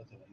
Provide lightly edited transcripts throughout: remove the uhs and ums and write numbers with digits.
مثلا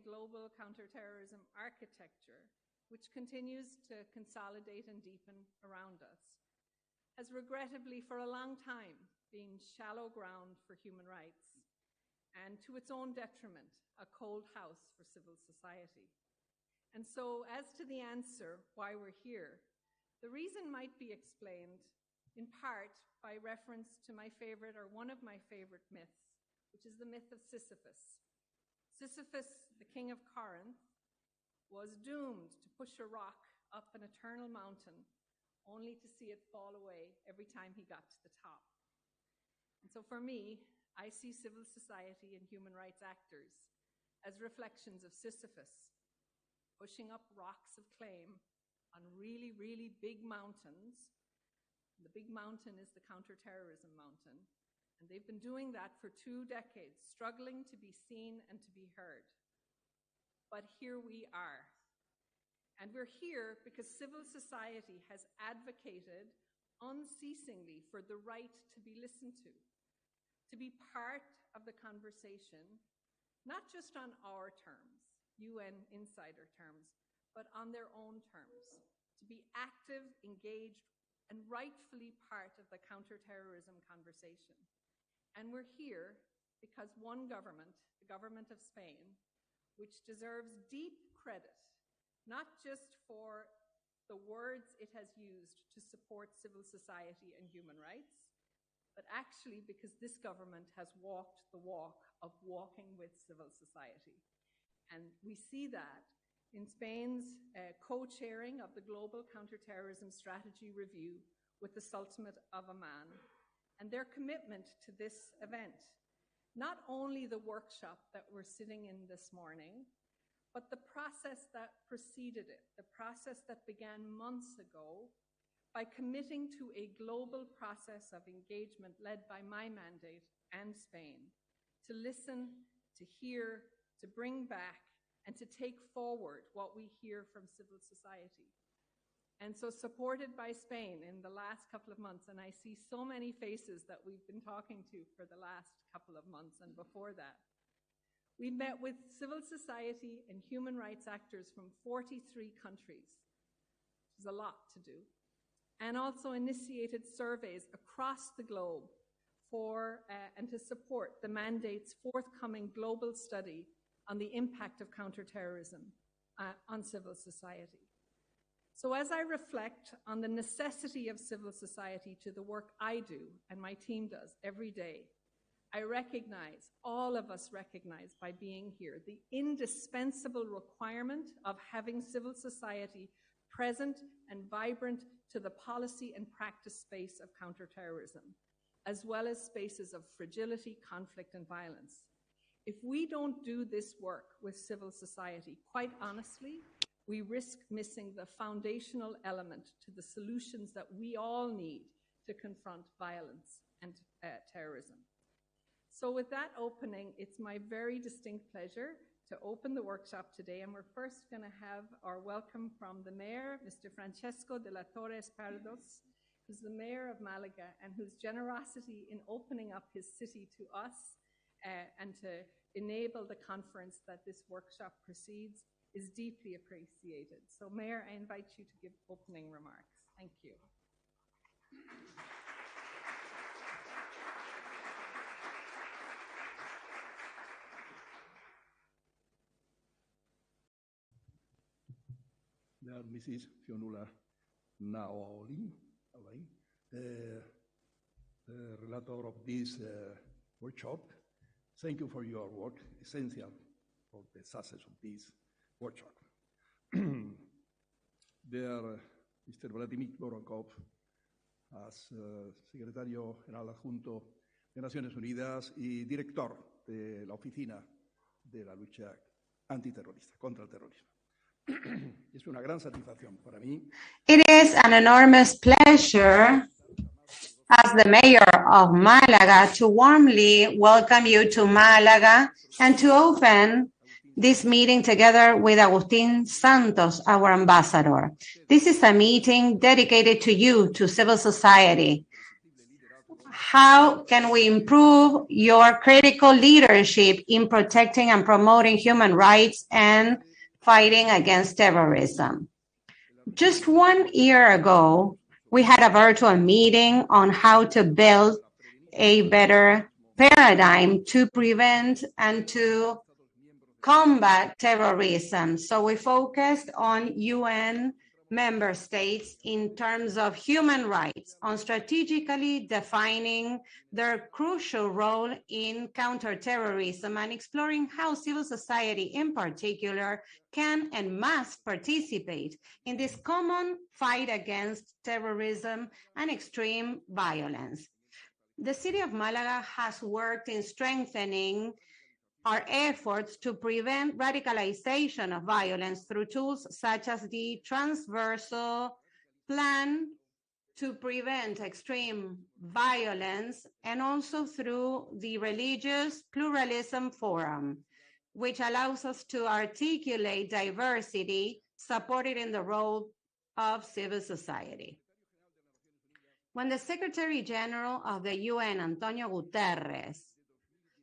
global counterterrorism architecture, which continues to consolidate and deepen around us, has regrettably for a long time been shallow ground for human rights, and to its own detriment, a cold house for civil society. And so, as to the answer why we're here, the reason might be explained in part by reference to my favorite, or one of my favorite myths, which is the myth of Sisyphus. Sisyphus, the king of Corinth, was doomed to push a rock up an eternal mountain, only to see it fall away every time he got to the top. And so for me, I see civil society and human rights actors as reflections of Sisyphus, pushing up rocks of claim on really, really big mountains. The big mountain is the counterterrorism mountain. And they've been doing that for 2 decades, struggling to be seen and to be heard. But here we are. And we're here because civil society has advocated unceasingly for the right to be listened to be part of the conversation, not just on our terms, UN insider terms, but on their own terms, to be active, engaged, and rightfully part of the counterterrorism conversation. And we're here because one government, the government of Spain, which deserves deep credit, not just for the words it has used to support civil society and human rights, but actually because this government has walked the walk of walking with civil society. And we see that in Spain's co-chairing of the Global Counterterrorism Strategy Review with the Sultanate of Oman, and their commitment to this event. Not only the workshop that we're sitting in this morning, but the process that preceded it, the process that began months ago by committing to a global process of engagement led by my mandate and Spain, to listen, to hear, to bring back, and to take forward what we hear from civil society. And so supported by Spain in the last couple of months, and I see so many faces that we've been talking to for the last couple of months and before that. We met with civil society and human rights actors from 43 countries, which is a lot to do, and also initiated surveys across the globe for and to support the mandate's forthcoming global study on the impact of counterterrorism on civil society. So as I reflect on the necessity of civil society to the work I do and my team does every day, I recognize, all of us recognize by being here, the indispensable requirement of having civil society present and vibrant to the policy and practice space of counterterrorism, as well as spaces of fragility, conflict, and violence. If we don't do this work with civil society, quite honestly, we risk missing the foundational element to the solutions that we all need to confront violence and terrorism. So with that opening, it's my very distinct pleasure to open the workshop today, and we're first going to have our welcome from the mayor, Mr. Francesco de la Torres Pardos, who's the mayor of Malaga, and whose generosity in opening up his city to us and to enable the conference that this workshop precedes is deeply appreciated. So, Mayor, I invite you to give opening remarks. Thank you. Mrs. Fionnuala Naoli, the relator of this workshop. Thank you for your work, essential for the success of this workshop. Dear Mr. Vladimir Voronkov, as Secretario General Adjunto de Naciones Unidas y Director de la Oficina de la Lucha Antiterrorista, contra el Terrorismo. Es una gran satisfacción para mí. It is an enormous pleasure as the mayor of Malaga to warmly welcome you to Malaga and to open this meeting together with Agustín Santos, our ambassador. This is a meeting dedicated to you, to civil society. how can we improve your critical leadership in protecting and promoting human rights and fighting against terrorism? Just 1 year ago, we had a virtual meeting on how to build a better paradigm to prevent and to combat terrorism. So we focused on UN member states in terms of human rights, on strategically defining their crucial role in counterterrorism and exploring how civil society in particular can and must participate in this common fight against terrorism and extreme violence. The city of Malaga has worked in strengthening our efforts to prevent radicalization of violence through tools such as the Transversal Plan to Prevent Extreme Violence, and also through the Religious Pluralism Forum, which allows us to articulate diversity supported in the role of civil society. When the Secretary General of the UN, Antonio Guterres,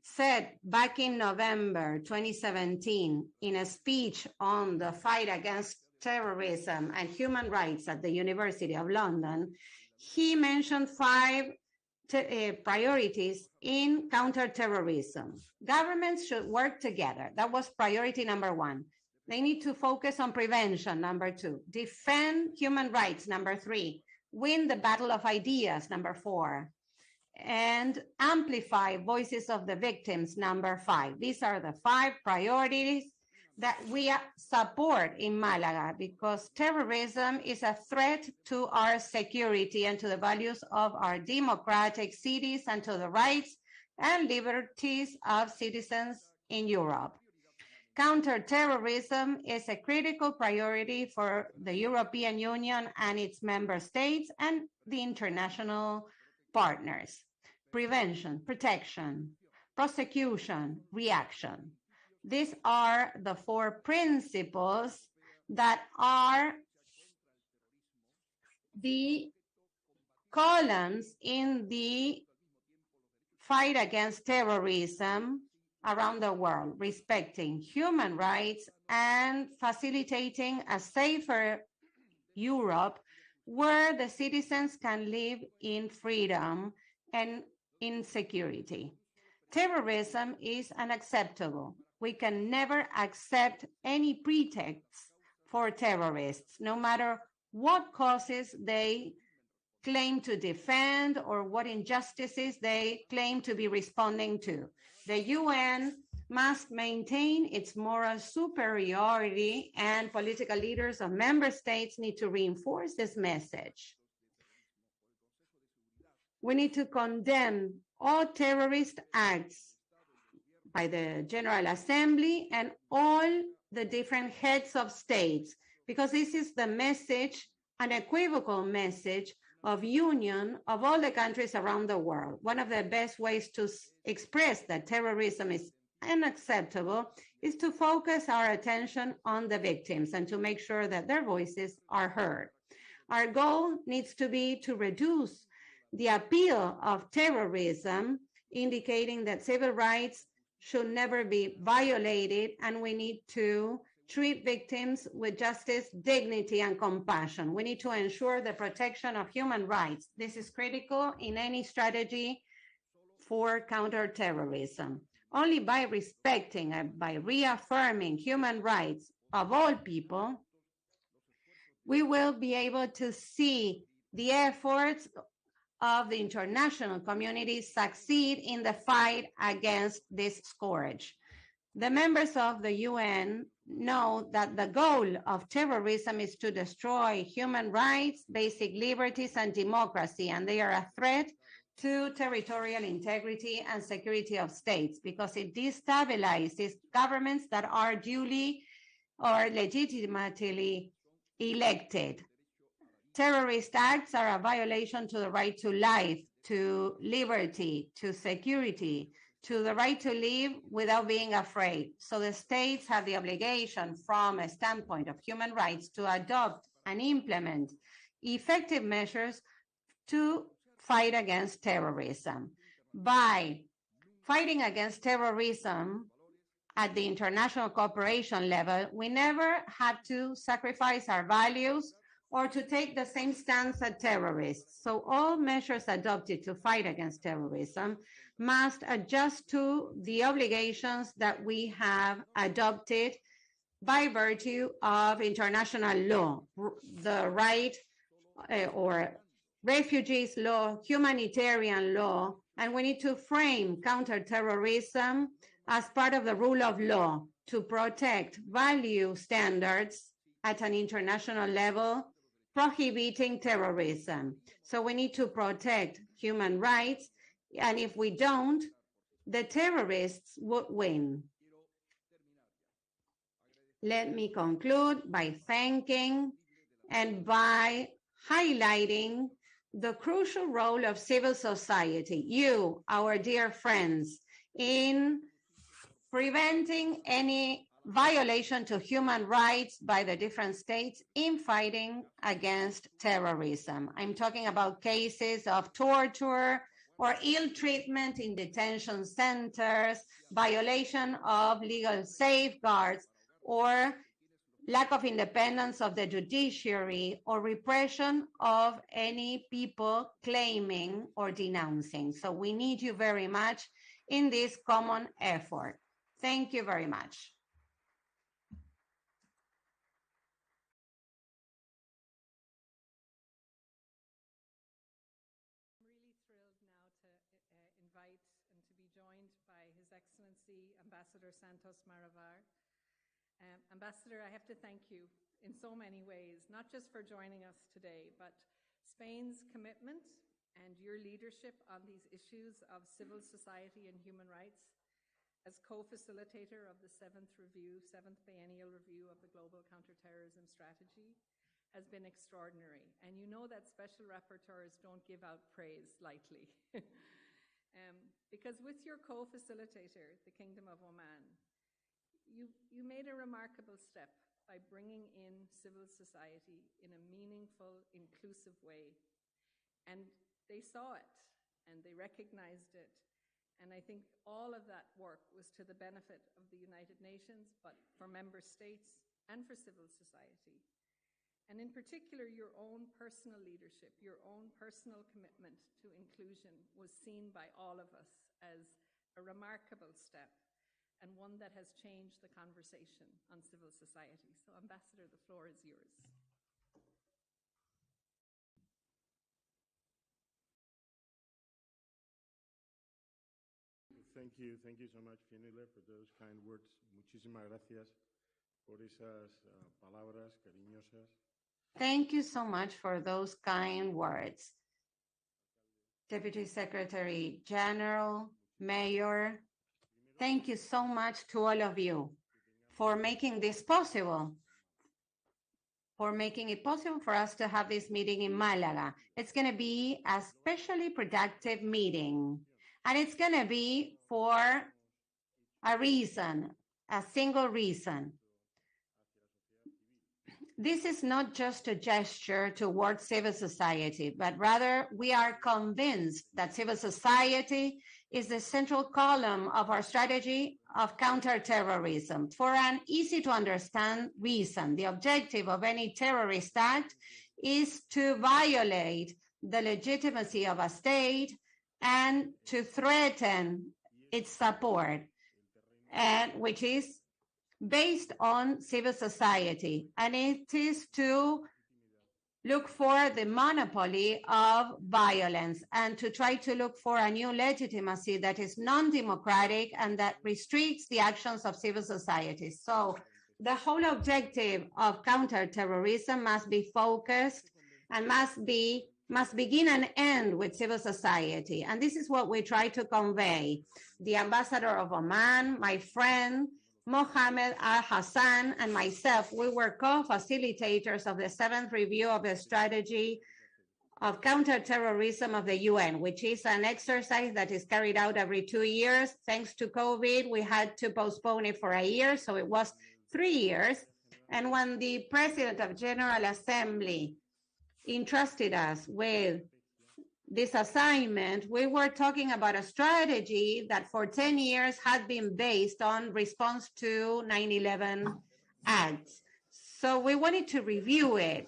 said back in November 2017 in a speech on the fight against terrorism and human rights at the University of London, he mentioned 5 priorities in counterterrorism. Governments should work together. That was priority number 1. They need to focus on prevention, number 2. Defend human rights, number 3. Win the battle of ideas, number 4. And amplify voices of the victims, number 5. These are the 5 priorities that we support in Malaga, because terrorism is a threat to our security and to the values of our democratic cities and to the rights and liberties of citizens in Europe. Counterterrorism is a critical priority for the European Union and its member states and the international partners. Prevention, protection, prosecution, reaction. These are the 4 principles that are the columns in the fight against terrorism around the world, respecting human rights and facilitating a safer Europe where the citizens can live in freedom and in security. Terrorism is unacceptable. We can never accept any pretext for terrorists, no matter what causes they claim to defend or what injustices they claim to be responding to. The UN must maintain its moral superiority, and political leaders of member states need to reinforce this message. We need to condemn all terrorist acts by the General Assembly and all the different heads of states, because this is the message, an unequivocal message of union of all the countries around the world. One of the best ways to express that terrorism is unacceptable is to focus our attention on the victims and to make sure that their voices are heard. Our goal needs to be to reduce the appeal of terrorism, indicating that civil rights should never be violated, and we need to treat victims with justice, dignity, and compassion. We need to ensure the protection of human rights. This is critical in any strategy for counterterrorism. Only by respecting and by reaffirming human rights of all people, we will be able to see the efforts of the international community succeed in the fight against this scourge. The members of the UN know that the goal of terrorism is to destroy human rights, basic liberties, and democracy, and they are a threat to territorial integrity and security of states because it destabilizes governments that are duly or legitimately elected. Terrorist acts are a violation to the right to life, to liberty, to security, to the right to live without being afraid. So the states have the obligation from a standpoint of human rights to adopt and implement effective measures to fight against terrorism. By fighting against terrorism at the international cooperation level, we never have to sacrifice our values or to take the same stance as terrorists. So all measures adopted to fight against terrorism must adjust to the obligations that we have adopted by virtue of international law, the right or refugees law, humanitarian law, and we need to frame counterterrorism as part of the rule of law to protect value standards at an international level, prohibiting terrorism. So we need to protect human rights, and if we don't, the terrorists would win. Let me conclude by thanking and by highlighting the crucial role of civil society, you, our dear friends, in preventing any violation to human rights by the different states in fighting against terrorism. I'm talking about cases of torture or ill treatment in detention centers, violation of legal safeguards, or lack of independence of the judiciary, or repression of any people claiming or denouncing. So we need you very much in this common effort. Thank you very much. I'm really thrilled now to invite and to be joined by His Excellency Ambassador Santos Maravar. Ambassador, I have to thank you in so many ways, not just for joining us today, but Spain's commitment and your leadership on these issues of civil society and human rights as co-facilitator of the seventh biennial review of the Global Counterterrorism Strategy has been extraordinary. And you know that special rapporteurs don't give out praise lightly. Because with your co-facilitator, the Kingdom of Oman, you made a remarkable step by bringing in civil society in a meaningful, inclusive way. And they saw it and they recognized it. And I think all of that work was to the benefit of the United Nations, but for member states and for civil society. And in particular, your own personal leadership, your own personal commitment to inclusion was seen by all of us as a remarkable step, and one that has changed the conversation on civil society. So, Ambassador, the floor is yours. Thank you so much, Fienile, for those kind words. Muchísimas gracias por esas palabras cariñosas. Thank you so much for those kind words. Deputy Secretary General, Mayor, thank you so much to all of you for making this possible, for making it possible for us to have this meeting in Malaga. It's going to be a especially productive meeting, and it's going to be for a reason, a single reason. This is not just a gesture towards civil society, but rather we are convinced that civil society is the central column of our strategy of counterterrorism. For an easy to understand reason, the objective of any terrorist act is to violate the legitimacy of a state and to threaten its support, and which is based on civil society, and it is to look for the monopoly of violence and to try to look for a new legitimacy that is non-democratic and that restricts the actions of civil society. So the whole objective of counterterrorism must be focused and must begin and end with civil society. And this is what we try to convey. The ambassador of Oman, my friend, Mohammed Al-Hassan, and myself, we were co-facilitators of the 7th review of the strategy of counterterrorism of the UN, which is an exercise that is carried out every 2 years. Thanks to COVID, we had to postpone it for a year, so it was 3 years. And when the President of General Assembly entrusted us with this assignment, we were talking about a strategy that for 10 years had been based on response to 9/11 acts. So we wanted to review it.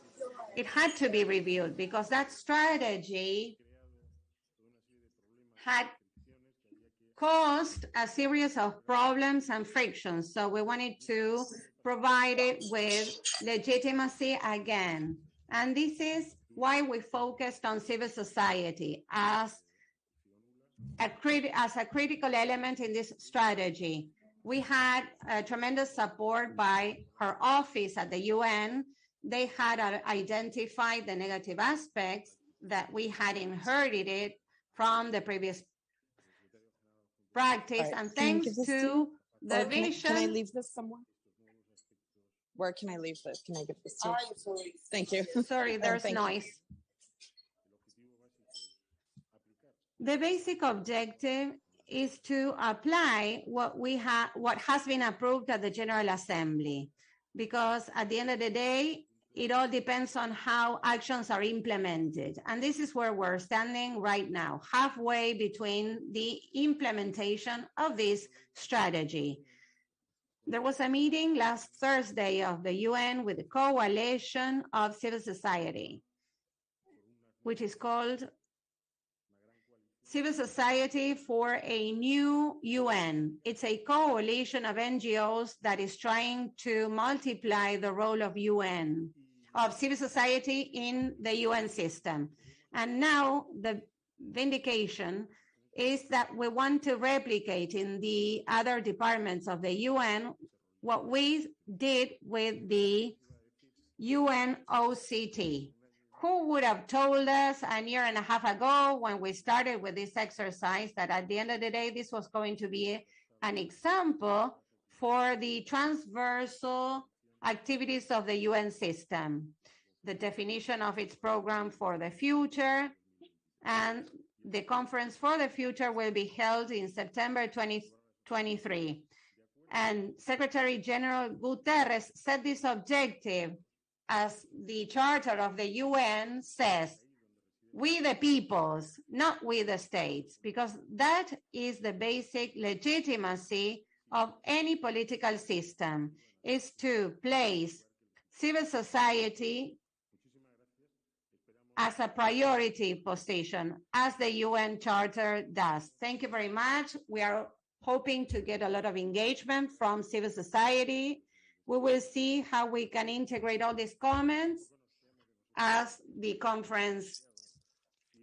It had to be reviewed because that strategy had caused a series of problems and frictions. So we wanted to provide it with legitimacy again. And this is why we focused on civil society as a critical element in this strategy. We had tremendous support by her office at the UN. They had identified the negative aspects that we had inherited from the previous practice. Right. And thanks to the vision. Can I leave this somewhere? Where can I leave this? Can I give this to you? Thank you. Sorry, there's noise. The basic objective is to apply what has been approved at the General Assembly, because at the end of the day, it all depends on how actions are implemented. And this is where we're standing right now, halfway between the implementation of this strategy. There was a meeting last Thursday of the UN with the Coalition of Civil Society, which is called Civil Society for a New UN. It's a coalition of NGOs that is trying to multiply the role of civil society in the UN system. And now the vindication is that we want to replicate in the other departments of the UN what we did with the UNOCT. Who would have told us a year and a half ago when we started with this exercise that at the end of the day, this was going to be an example for the transversal activities of the UN system, the definition of its program for the future, and the conference for the future will be held in September 2023. And Secretary General Guterres set this objective as the Charter of the UN says, we the peoples, not we the states, because that is the basic legitimacy of any political system, is to place civil society as a priority position, as the UN Charter does. Thank you very much. We are hoping to get a lot of engagement from civil society. We will see how we can integrate all these comments as the conference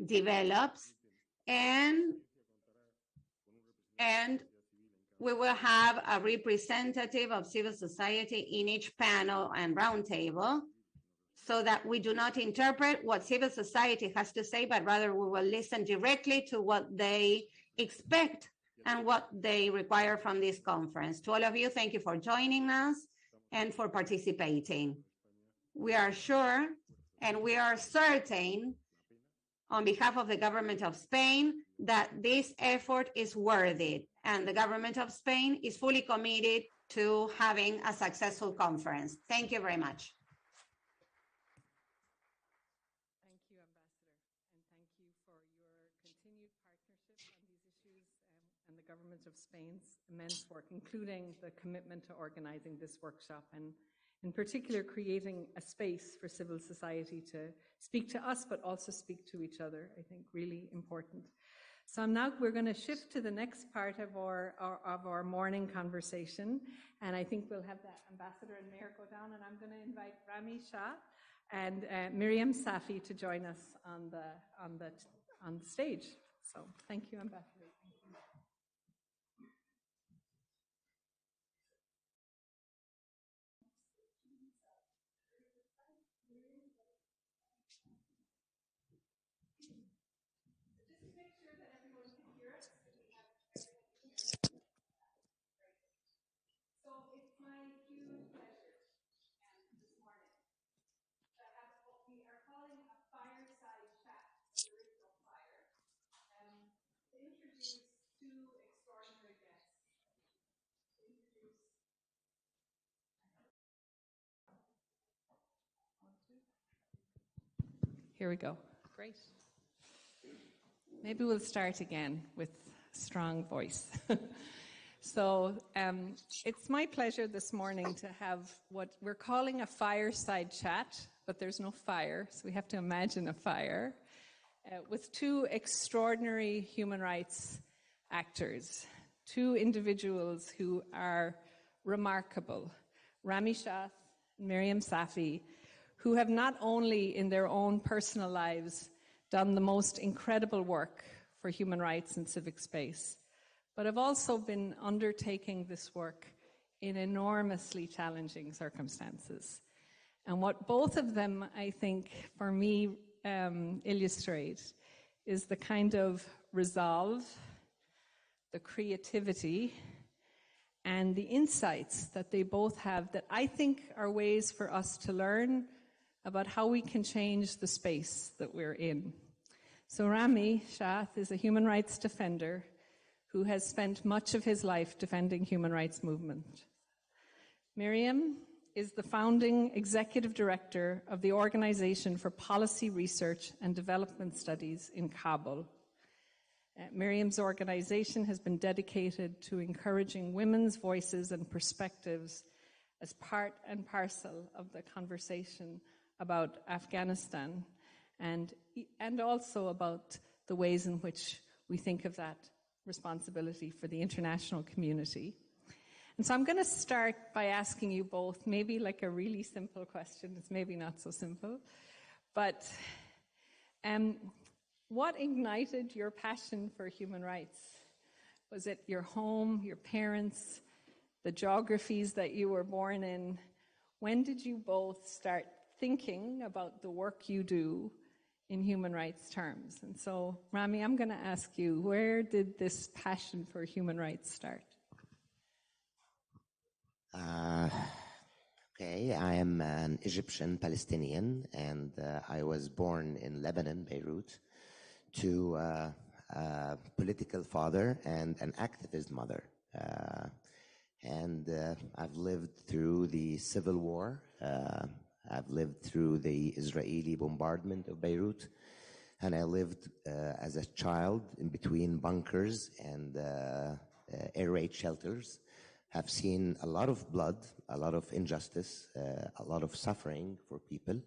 develops, and we will have a representative of civil society in each panel and roundtable, so that we do not interpret what civil society has to say, but rather we will listen directly to what they expect and what they require from this conference. To all of you, thank you for joining us and for participating. We are sure and we are certain on behalf of the government of Spain that this effort is worth it, and the government of Spain is fully committed to having a successful conference. Thank you very much. Thank you, Ambassador, and thank you for your continued partnership on these issues and the government of Spain's immense work, including the commitment to organizing this workshop and in particular creating a space for civil society to speak to us, but also speak to each other. I think really important. So now we're going to shift to the next part of our morning conversation, and I think we'll have the Ambassador and Mayor go down, and I'm going to invite Rami Shah and Miriam Safi to join us on the stage. So thank you, Ambassador. Thank you. Here we go. Great. Maybe we'll start again with strong voice. So it's my pleasure this morning to have what we're calling a fireside chat, but there's no fire, so we have to imagine a fire, with two extraordinary human rights actors, two individuals who are remarkable, Rami Shah and Miriam Safi, who have not only in their own personal lives done the most incredible work for human rights and civic space, but have also been undertaking this work in enormously challenging circumstances. And what both of them, I think, for me, illustrate is the kind of resolve, the creativity, and the insights that they both have that I think are ways for us to learn about how we can change the space that we're in. So Rami Shah is a human rights defender who has spent much of his life defending human rights movement. Miriam is the founding executive director of the Organization for Policy Research and Development Studies in Kabul. Miriam's organization has been dedicated to encouraging women's voices and perspectives as part and parcel of the conversation about Afghanistan and also about the ways in which we think of that responsibility for the international community. And so I'm going to start by asking you both maybe like a really simple question. It's maybe not so simple, but what ignited your passion for human rights? Was it your home, your parents, the geographies that you were born in? When did you both start thinking about the work you do in human rights terms? And so, Rami, I'm going to ask you, where did this passion for human rights start? Okay, I am an Egyptian Palestinian, and I was born in Lebanon, Beirut, to a political father and an activist mother. And I've lived through the civil war. I've lived through the Israeli bombardment of Beirut. And I lived as a child in between bunkers and air raid shelters. I've seen a lot of blood, a lot of injustice, a lot of suffering for people.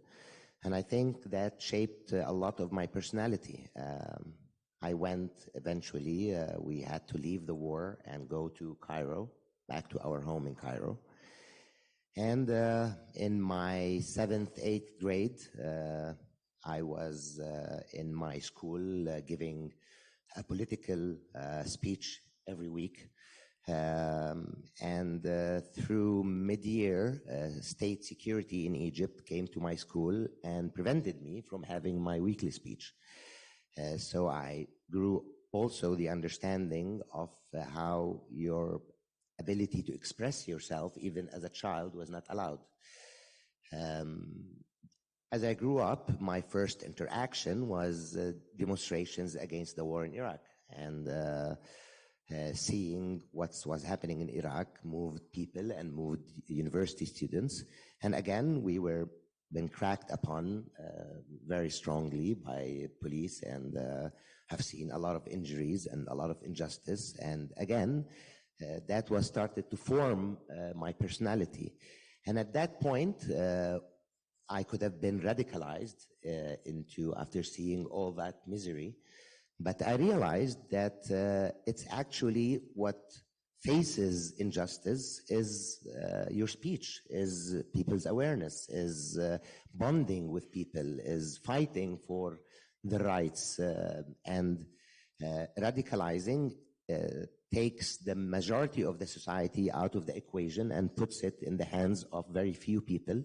And I think that shaped a lot of my personality. I went eventually, we had to leave the war and go to Cairo, back to our home in Cairo. And in my 7th, 8th grade, I was in my school giving a political speech every week. And through mid-year, state security in Egypt came to my school and prevented me from having my weekly speech. So I grew also the understanding of how your ability to express yourself, even as a child, was not allowed. As I grew up, my first interaction was demonstrations against the war in Iraq. And seeing what was happening in Iraq moved people and moved university students. And again, we were been cracked upon very strongly by police and have seen a lot of injuries and a lot of injustice. And again, that was started to form my personality. And at that point, I could have been radicalized after seeing all that misery. But I realized that it's actually what faces injustice is your speech, is people's awareness, is bonding with people, is fighting for the rights. And radicalizing takes the majority of the society out of the equation and puts it in the hands of very few people,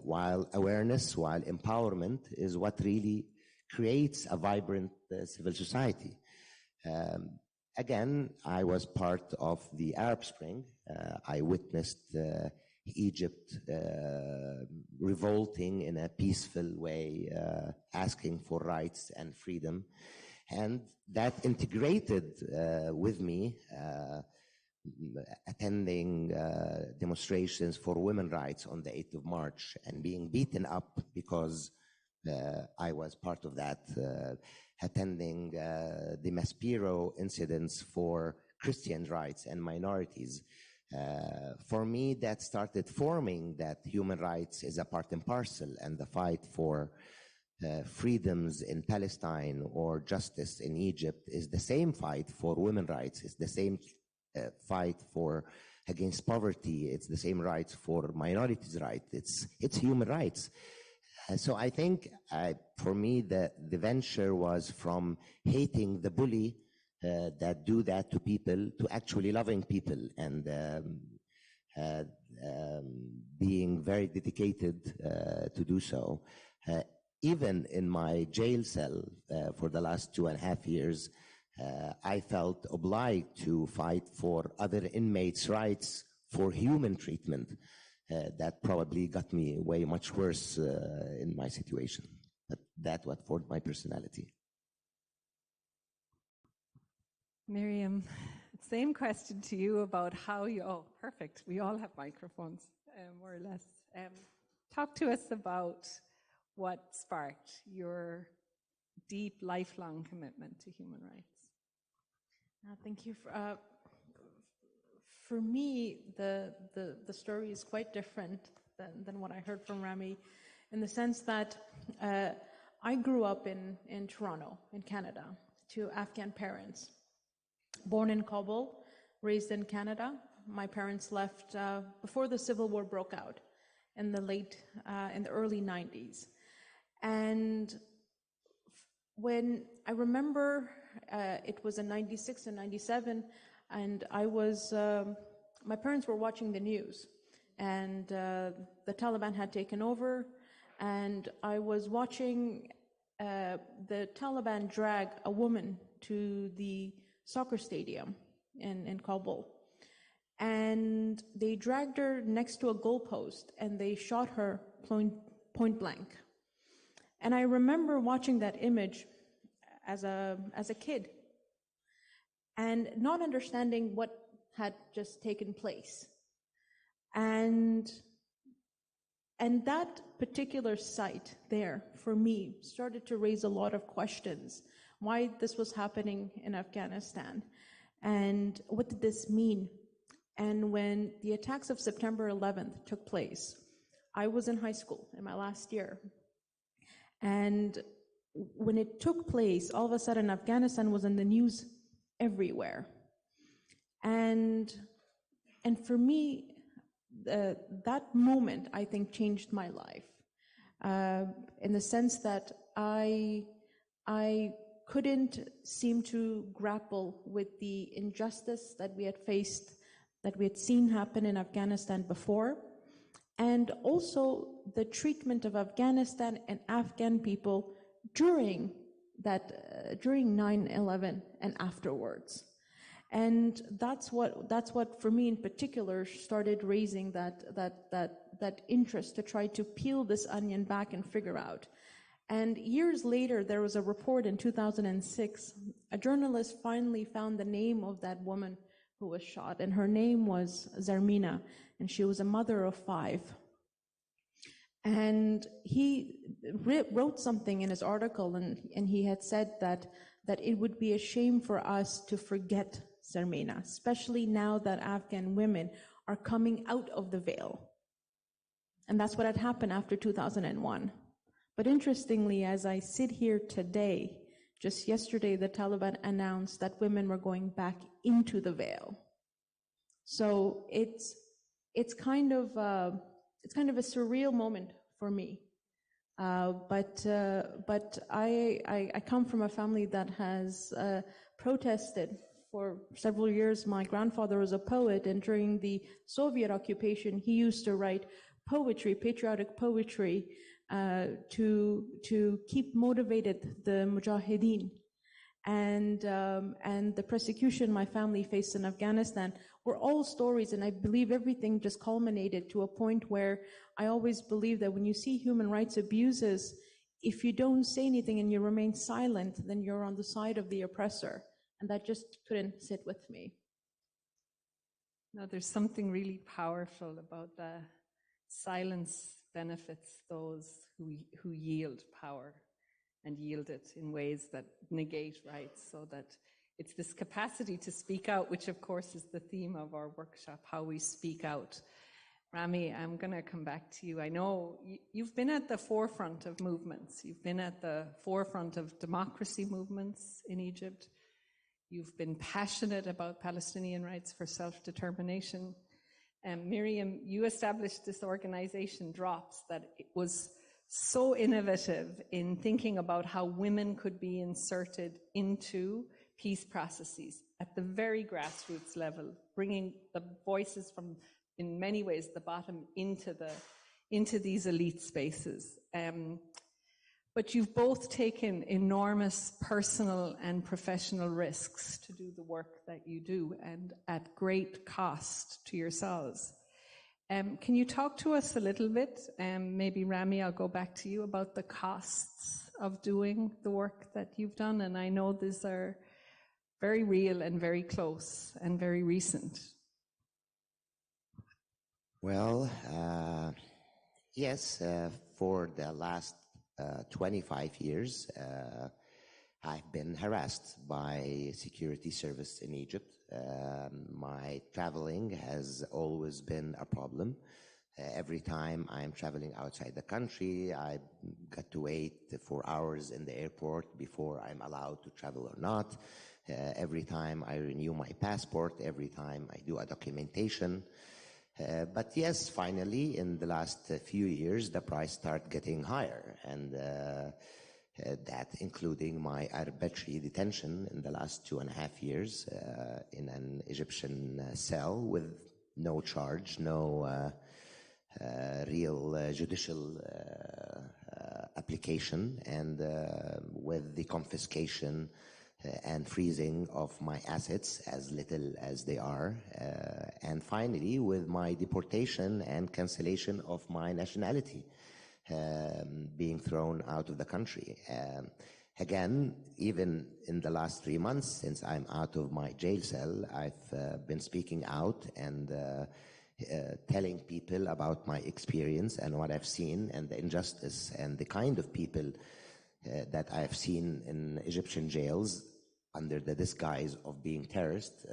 while awareness, while empowerment is what really creates a vibrant civil society. Again, I was part of the Arab Spring. I witnessed Egypt revolting in a peaceful way, asking for rights and freedom. And that integrated with me attending demonstrations for women's rights on the 8th of March and being beaten up because I was part of that. attending the Maspero incidents for Christian rights and minorities. For me, that started forming that human rights is a part and parcel, and the fight for freedoms in Palestine or justice in Egypt is the same fight for women's rights. It's the same fight for against poverty. It's the same rights for minorities' rights. It's human rights. So I think for me the venture was from hating the bully that do that to people to actually loving people and being very dedicated to do so. Even in my jail cell for the last 2.5 years, I felt obliged to fight for other inmates' rights for human treatment. That probably got me way much worse in my situation. But that's what formed my personality. Miriam, same question to you about how you, oh, perfect. We all have microphones, more or less. Talk to us about what sparked your deep, lifelong commitment to human rights. Thank you. For me, the story is quite different than what I heard from Rami, in the sense that I grew up in Toronto, in Canada, to Afghan parents. Born in Kabul, raised in Canada. My parents left before the Civil War broke out in the early 90s. And when I remember, it was in 96 and 97, and I was, my parents were watching the news, and the Taliban had taken over, and I was watching the Taliban drag a woman to the soccer stadium in Kabul. And they dragged her next to a goalpost, and they shot her point blank. And I remember watching that image as a kid and not understanding what had just taken place. And that particular site there, for me, started to raise a lot of questions. Why this was happening in Afghanistan, and what did this mean? And when the attacks of September 11th took place, I was in high school in my last year. And when it took place, all of a sudden Afghanistan was in the news everywhere. And for me, that moment, I think, changed my life, in the sense that I couldn't seem to grapple with the injustice that we had faced, that we had seen happen in Afghanistan before, and also the treatment of Afghanistan and Afghan people during 9/11 and afterwards. And that's what for me in particular started raising that interest to try to peel this onion back and figure out. And years later, there was a report in 2006. A journalist finally found the name of that woman who was shot, and her name was Zarmina, and she was a mother of 5. And he wrote something in his article, and he had said that it would be a shame for us to forget Zarmina, especially now that Afghan women are coming out of the veil. And that's what had happened after 2001. But interestingly, as I sit here today, just yesterday, the Taliban announced that women were going back into the veil. So it's kind of a surreal moment for me. But I come from a family that has protested for several years. My grandfather was a poet, and during the Soviet occupation, he used to write poetry, patriotic poetry, to keep motivated the mujahideen. And the persecution my family faced in Afghanistan were all stories, and I believe everything just culminated to a point where I always believe that when you see human rights abuses, if you don't say anything and you remain silent, then you're on the side of the oppressor, and that just couldn't sit with me. No, there's something really powerful about the silence benefits those who yield power. and yield it in ways that negate rights, so that it's this capacity to speak out, which of course is the theme of our workshop, how we speak out. Rami, I'm going to come back to you. I know you've been at the forefront of movements. You've been at the forefront of democracy movements in Egypt. You've been passionate about Palestinian rights for self-determination. And Miriam, you established this organization, DROPS, that it was so innovative in thinking about how women could be inserted into peace processes at the very grassroots level, bringing the voices from, in many ways, the bottom into these elite spaces. But you've both taken enormous personal and professional risks to do the work that you do, and at great cost to yourselves. Can you talk to us a little bit, maybe Rami, I'll go back to you, about the costs of doing the work that you've done? And I know these are very real and very close and very recent. Well, yes, for the last 25 years, I've been harassed by security service in Egypt. My traveling has always been a problem. Every time I'm traveling outside the country, I got to wait for hours in the airport before I'm allowed to travel or not. Every time I renew my passport, every time I do a documentation. But yes, finally, in the last few years, the price started getting higher, and that including my arbitrary detention in the last 2.5 years in an Egyptian cell with no charge, no real judicial application, and with the confiscation and freezing of my assets, as little as they are, and finally with my deportation and cancellation of my nationality, being thrown out of the country. Again, even in the last 3 months since I'm out of my jail cell, I've been speaking out and telling people about my experience and what I've seen and the injustice and the kind of people that I've seen in Egyptian jails under the disguise of being terrorists.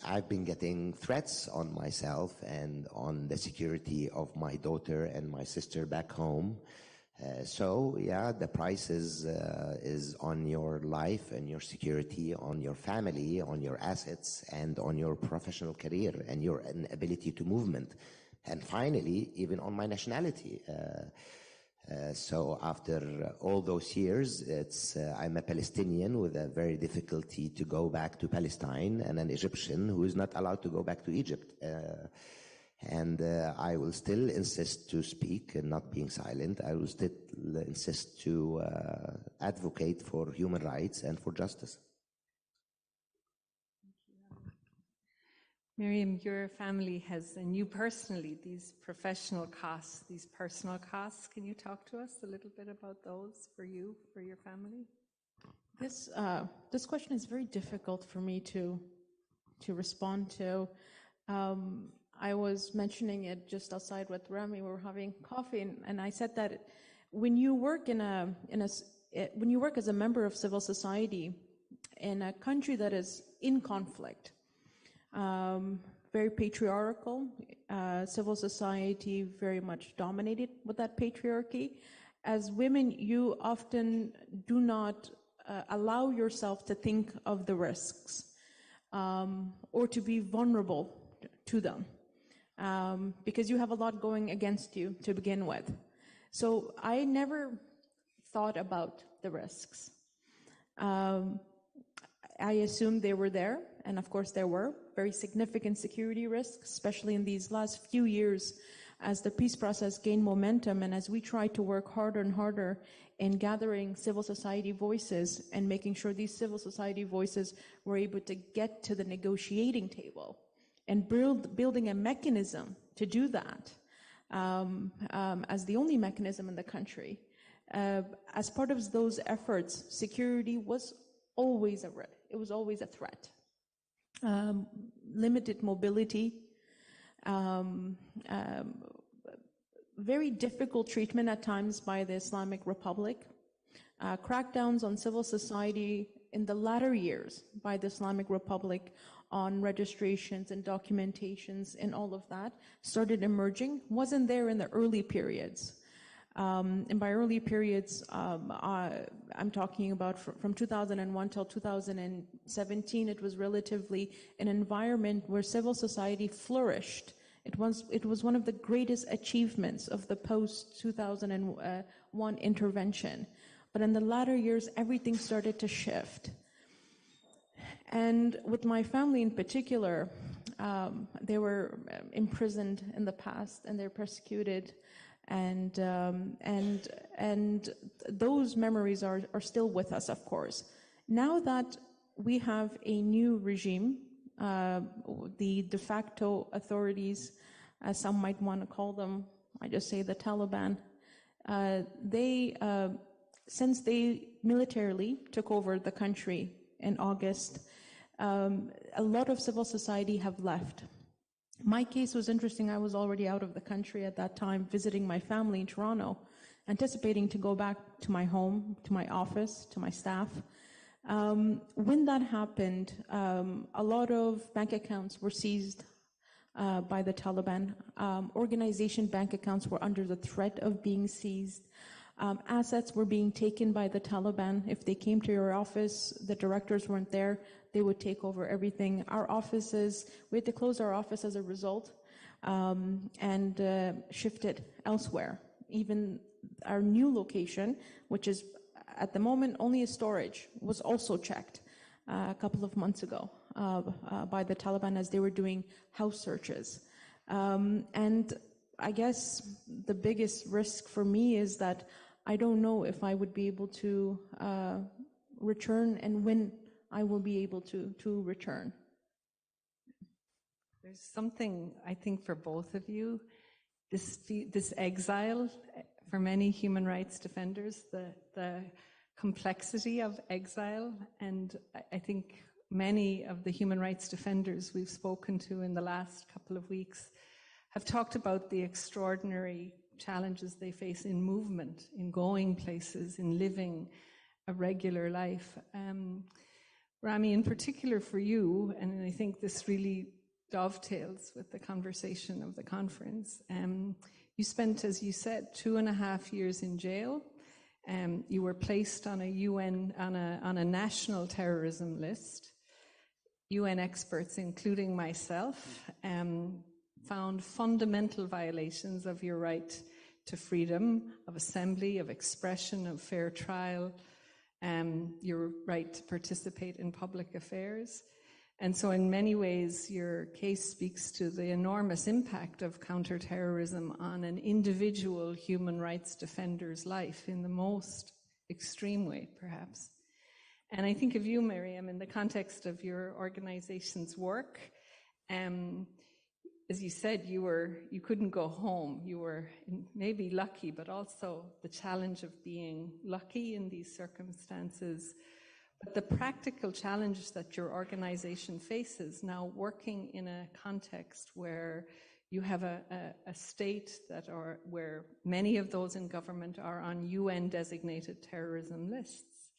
I've been getting threats on myself and on the security of my daughter and my sister back home. So yeah, the price is on your life and your security, on your family, on your assets, and on your professional career and your ability to movement. And finally, even on my nationality. So after all those years, I'm a Palestinian with a very difficulty to go back to Palestine, and an Egyptian who is not allowed to go back to Egypt. And I will still insist to speak and not being silent. I will still insist to advocate for human rights and for justice. Miriam, your family has, and you personally, these professional costs, these personal costs. Can you talk to us a little bit about those for you, for your family? This question is very difficult for me to respond to. I was mentioning it just outside with Rami. We were having coffee, and I said that when you work when you work as a member of civil society in a country that is in conflict, very patriarchal, civil society very much dominated with that patriarchy. As women, you often do not allow yourself to think of the risks or to be vulnerable to them because you have a lot going against you to begin with. So I never thought about the risks. I assumed they were there, and of course there were very significant security risks, especially in these last few years as the peace process gained momentum and as we tried to work harder and harder in gathering civil society voices and making sure these civil society voices were able to get to the negotiating table and building a mechanism to do that as the only mechanism in the country. As part of those efforts, security was always a threat. Limited mobility, very difficult treatment at times by the Islamic Republic, crackdowns on civil society in the latter years by the Islamic Republic on registrations and documentations and all of that started emerging, wasn't there in the early periods. And by early periods, I'm talking about from 2001 till 2017, it was relatively an environment where civil society flourished. It was one of the greatest achievements of the post-2001 intervention. But in the latter years, everything started to shift. And with my family in particular, they were imprisoned in the past and they're persecuted. And those memories are still with us, of course. Now that we have a new regime, the de facto authorities, as some might want to call them, I just say the Taliban, since they militarily took over the country in August, a lot of civil society have left. My case was interesting. I was already out of the country at that time, visiting my family in Toronto, anticipating to go back to my home, to my office, to my staff. When that happened, a lot of bank accounts were seized by the Taliban. Organization bank accounts were under the threat of being seized. Assets were being taken by the Taliban. If they came to your office, the directors weren't there, they would take over everything. Our offices, we had to close our office as a result and shift it elsewhere. Even our new location, which is at the moment only a storage, was also checked a couple of months ago by the Taliban as they were doing house searches. And I guess the biggest risk for me is that I don't know if I would be able to return and when I will be able to return. There's something, I think, for both of you, this exile, for many human rights defenders, the complexity of exile, and I think many of the human rights defenders we've spoken to in the last couple of weeks have talked about the extraordinary challenges they face in movement, in going places, in living a regular life. Rami, in particular for you, and I think this really dovetails with the conversation of the conference, you spent, as you said, 2.5 years in jail. You were placed on a national terrorism list. UN experts, including myself, found fundamental violations of your right to freedom of assembly, of expression, of fair trial, your right to participate in public affairs. And so in many ways, your case speaks to the enormous impact of counterterrorism on an individual human rights defender's life in the most extreme way, perhaps. And I think of you, Miriam, in the context of your organization's work. As you said, you couldn't go home. You were maybe lucky, but also the challenge of being lucky in these circumstances. But the practical challenge that your organization faces now, working in a context where you have a state where many of those in government are on UN designated terrorism lists.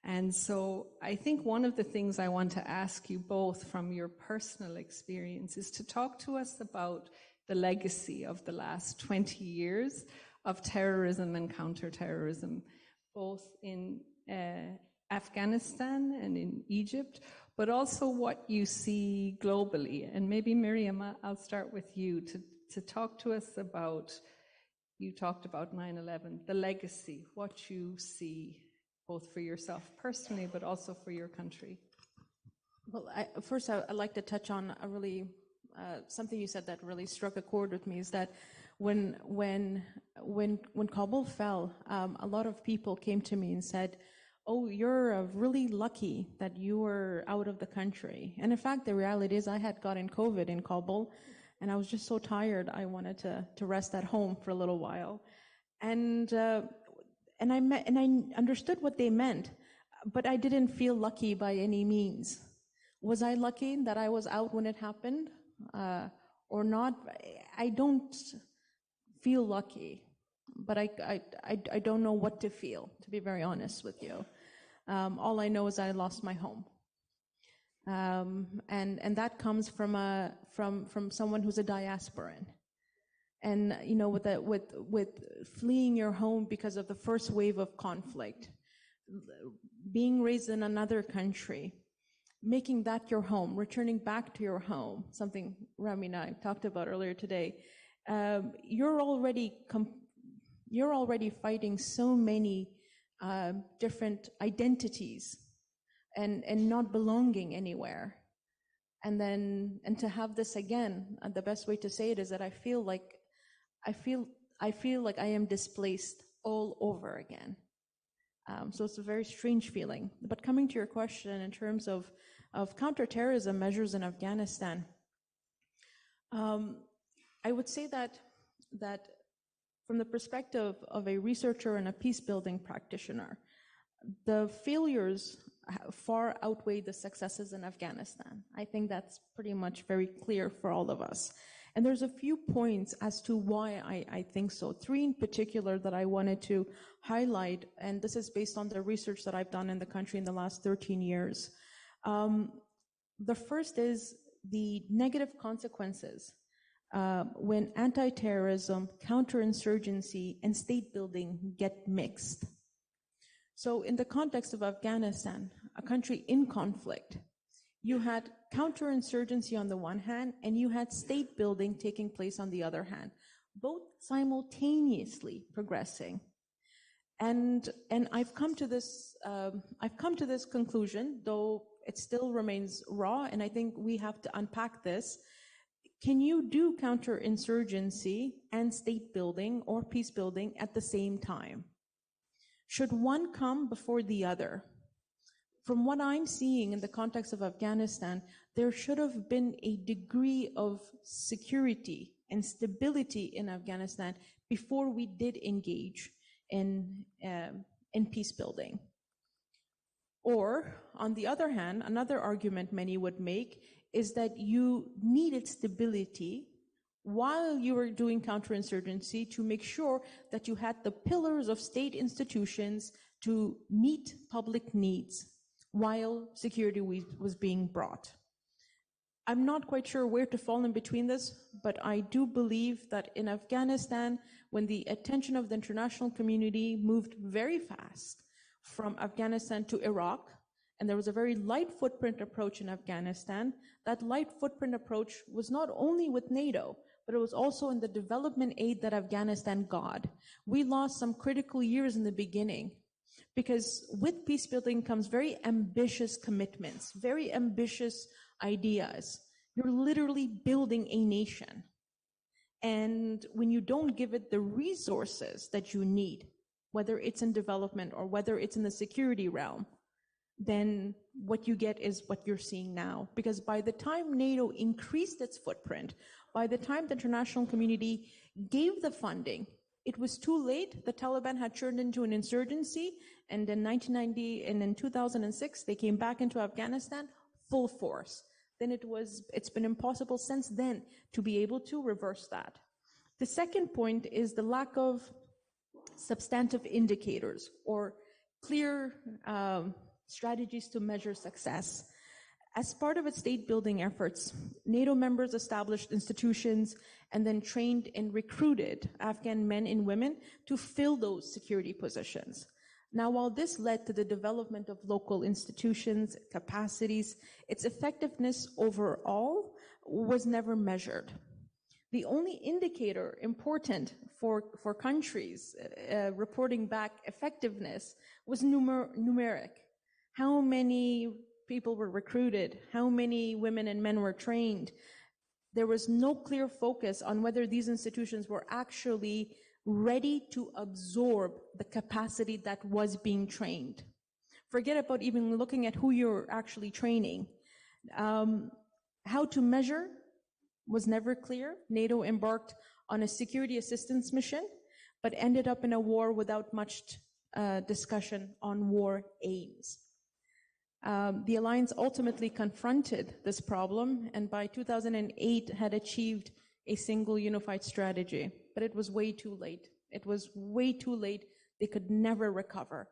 And so I think one of the things I want to ask you both from your personal experience is to talk to us about the legacy of the last 20 years of terrorism and counterterrorism, both in Afghanistan and in Egypt, but also what you see globally. And maybe, Miriam, I'll start with you to talk to us about, you talked about 9/11, the legacy, what you see, both for yourself personally, but also for your country. Well, first I'd like to touch on a really, something you said that really struck a chord with me, is that when Kabul fell, a lot of people came to me and said, oh, you're really lucky that you were out of the country. And in fact, the reality is I had gotten COVID in Kabul, and I was just so tired, I wanted to rest at home for a little while. And I understood what they meant, but I didn't feel lucky by any means. Was I lucky that I was out when it happened or not? I don't feel lucky, but I don't know what to feel, to be very honest with you. All I know is I lost my home. And that comes from someone who's a diasporan. And, you know, with fleeing your home because of the first wave of conflict, being raised in another country, making that your home, returning back to your home, something Rami and I talked about earlier today, you're already fighting so many different identities and not belonging anywhere. And to have this again, the best way to say it is that I feel like I am displaced all over again. So it's a very strange feeling. But coming to your question in terms of counterterrorism measures in Afghanistan, I would say that from the perspective of a researcher and a peace-building practitioner, the failures far outweigh the successes in Afghanistan. I think that's pretty much very clear for all of us. And there's a few points as to why I think so. 3 in particular that I wanted to highlight, and this is based on the research that I've done in the country in the last 13 years. The first is the negative consequences when anti-terrorism, counterinsurgency, and state building get mixed. So in the context of Afghanistan, a country in conflict, you had counterinsurgency on the one hand, and you had state building taking place on the other hand, both simultaneously progressing. And I've come to this conclusion, though it still remains raw, and I think we have to unpack this. Can you do counterinsurgency and state building or peace building at the same time? Should one come before the other? From what I'm seeing in the context of Afghanistan, there should have been a degree of security and stability in Afghanistan before we did engage in peace building. Or, on the other hand, another argument many would make is that you needed stability while you were doing counterinsurgency to make sure that you had the pillars of state institutions to meet public needs while security was being brought. I'm not quite sure where to fall in between this, but I do believe that in Afghanistan, when the attention of the international community moved very fast from Afghanistan to Iraq, and there was a very light footprint approach in Afghanistan, that light footprint approach was not only with NATO, but it was also in the development aid that Afghanistan got. We lost some critical years in the beginning, because with peace building comes very ambitious commitments, very ambitious ideas. You're literally building a nation. And when you don't give it the resources that you need, whether it's in development or whether it's in the security realm, then what you get is what you're seeing now. Because by the time NATO increased its footprint, by the time the international community gave the funding, it was too late. The Taliban had turned into an insurgency, and in 1990 and in 2006, they came back into Afghanistan full force. Then it's been impossible since then to be able to reverse that. The second point is the lack of substantive indicators or clear strategies to measure success. As part of its state building efforts, NATO members established institutions and then trained and recruited Afghan men and women to fill those security positions. Now, while this led to the development of local institutions, capacities, its effectiveness overall was never measured. The only indicator important for countries reporting back effectiveness was numeric. How many people were recruited? How many women and men were trained? There was no clear focus on whether these institutions were actually ready to absorb the capacity that was being trained. Forget about even looking at who you're actually training. How to measure was never clear. NATO embarked on a security assistance mission, but ended up in a war without much discussion on war aims. The alliance ultimately confronted this problem, and by 2008 had achieved a single unified strategy, but it was way too late. It was way too late. They could never recover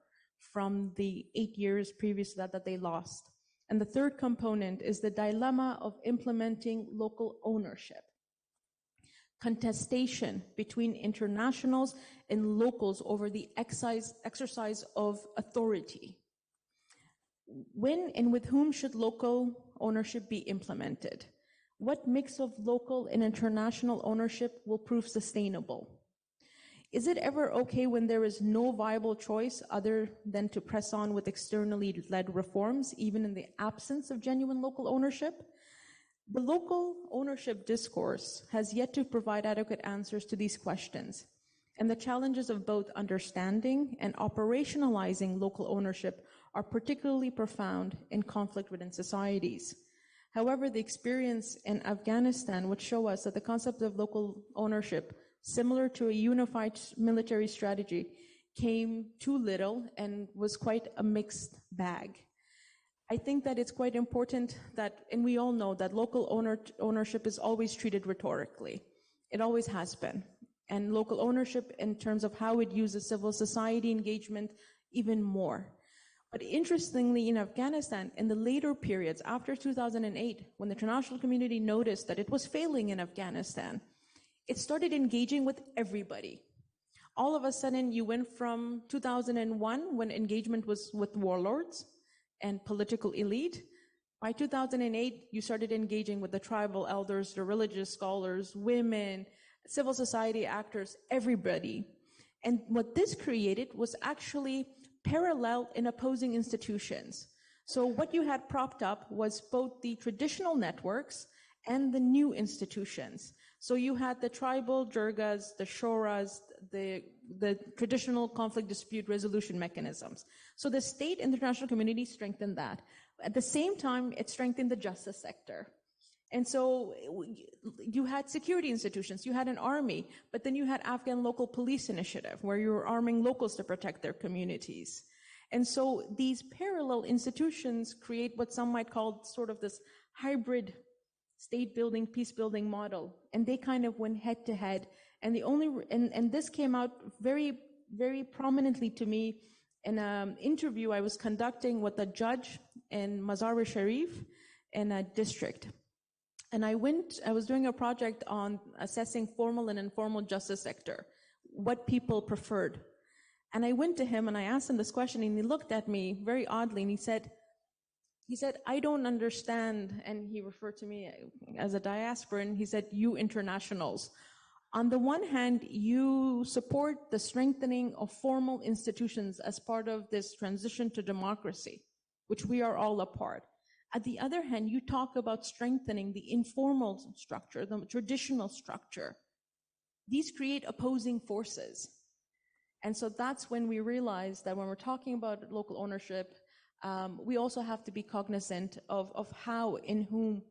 from the 8 years previous to that they lost. And the third component is the dilemma of implementing local ownership. Contestation between internationals and locals over the exercise of authority. When and with whom should local ownership be implemented? What mix of local and international ownership will prove sustainable? Is it ever okay when there is no viable choice other than to press on with externally led reforms, even in the absence of genuine local ownership? The local ownership discourse has yet to provide adequate answers to these questions, and the challenges of both understanding and operationalizing local ownership are particularly profound in conflict within societies. However, the experience in Afghanistan would show us that the concept of local ownership, similar to a unified military strategy, came too little and was quite a mixed bag. I think that it's quite important that, and we all know that local ownership is always treated rhetorically. It always has been. And local ownership in terms of how it uses civil society engagement even more. But interestingly, in Afghanistan, in the later periods after 2008, when the international community noticed that it was failing in Afghanistan, it started engaging with everybody. All of a sudden, you went from 2001, when engagement was with warlords and political elite. By 2008, you started engaging with the tribal elders, the religious scholars, women, civil society actors, everybody. And what this created was actually parallel in opposing institutions. So what you had propped up was both the traditional networks and the new institutions. So you had the tribal jirgas, the shoras, the traditional conflict dispute resolution mechanisms. So the state and the international community strengthened that. At the same time, it strengthened the justice sector. And so you had security institutions, you had an army, but then you had Afghan local police initiative where you were arming locals to protect their communities. And so these parallel institutions create what some might call sort of this hybrid state building, peace building model. And they kind of went head to head. And and this came out very, very prominently to me in an interview I was conducting with a judge in Mazar-e-Sharif in a district. And I was doing a project on assessing formal and informal justice sector, what people preferred. And I went to him and I asked him this question, and he looked at me very oddly and he said, I don't understand. And he referred to me as a diasporan. He said, you internationals. On the one hand, you support the strengthening of formal institutions as part of this transition to democracy, which we are all a part. At the other hand, you talk about strengthening the informal structure, the traditional structure. These create opposing forces. And so that's when we realize that when we're talking about local ownership, we also have to be cognizant of how, in whom,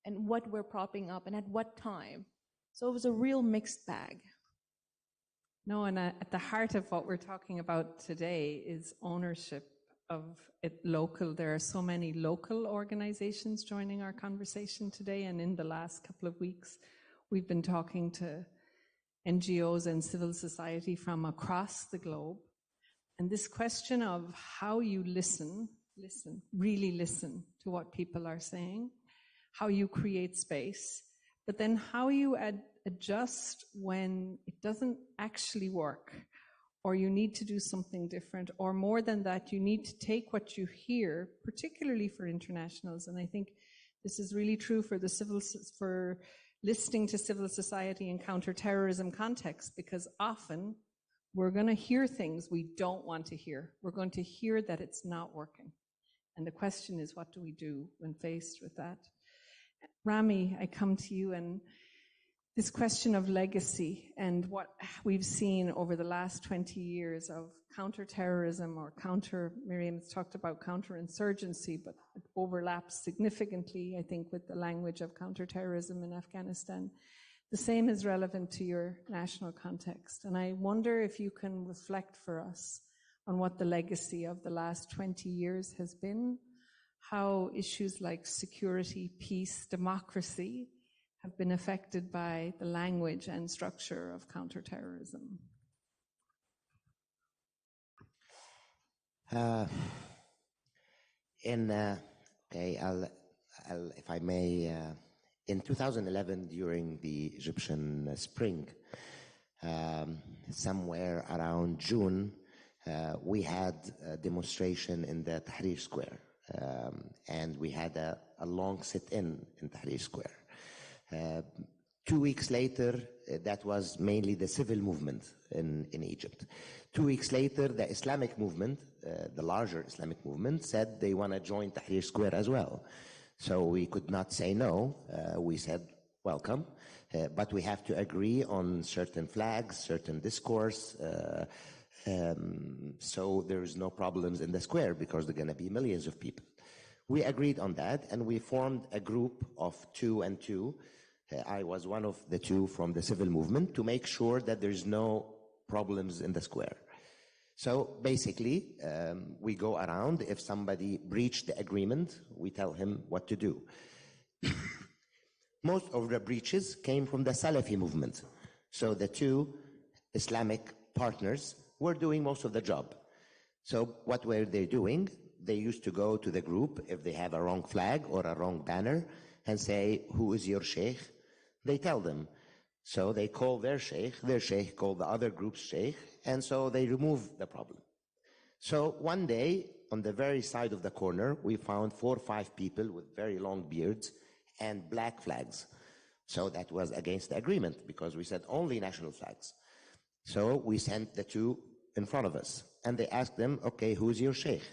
and what we're propping up, and at what time. So it was a real mixed bag. No, and at the heart of what we're talking about today is ownership of it local. There are so many local organizations joining our conversation today, and in the last couple of weeks, we've been talking to NGOs and civil society from across the globe. And this question of how you really listen to what people are saying, how you create space, but then how you adjust when it doesn't actually work, or you need to do something different, or more than that, you need to take what you hear, particularly for internationals. And I think this is really true for for listening to civil society in counterterrorism context, because often we're going to hear things we don't want to hear. We're going to hear that it's not working. And the question is, what do we do when faced with that? Rami, I come to you, and this question of legacy and what we've seen over the last 20 years of counterterrorism or Miriam's talked about counterinsurgency, but it overlaps significantly, I think, with the language of counterterrorism in Afghanistan. The same is relevant to your national context. And I wonder if you can reflect for us on what the legacy of the last 20 years has been, how issues like security, peace, democracy have been affected by the language and structure of counterterrorism? If I may, in 2011, during the Egyptian Spring, somewhere around June, we had a demonstration in the Tahrir Square, and we had a long sit-in in Tahrir Square. 2 weeks later, that was mainly the civil movement in Egypt. 2 weeks later, the Islamic movement, the larger Islamic movement, said they want to join Tahrir Square as well. So we could not say no. We said, welcome, but we have to agree on certain flags, certain discourse, so there's no problems in the square because there are going to be millions of people. We agreed on that, and we formed a group of 2 and 2. I was one of the 2 from the civil movement to make sure that there's no problems in the square. So basically, we go around. If somebody breached the agreement, we tell him what to do. Most of the breaches came from the Salafi movement. So the 2 Islamic partners were doing most of the job. So what were they doing? They used to go to the group if they have a wrong flag or a wrong banner and say, who is your sheikh? They tell them. So they call their sheikh called the other group's sheikh, and so they remove the problem. So one day, on the very side of the corner, we found 4 or 5 people with very long beards and black flags. So that was against the agreement because we said only national flags. So we sent the 2 in front of us, and they asked them, okay, who's your sheikh?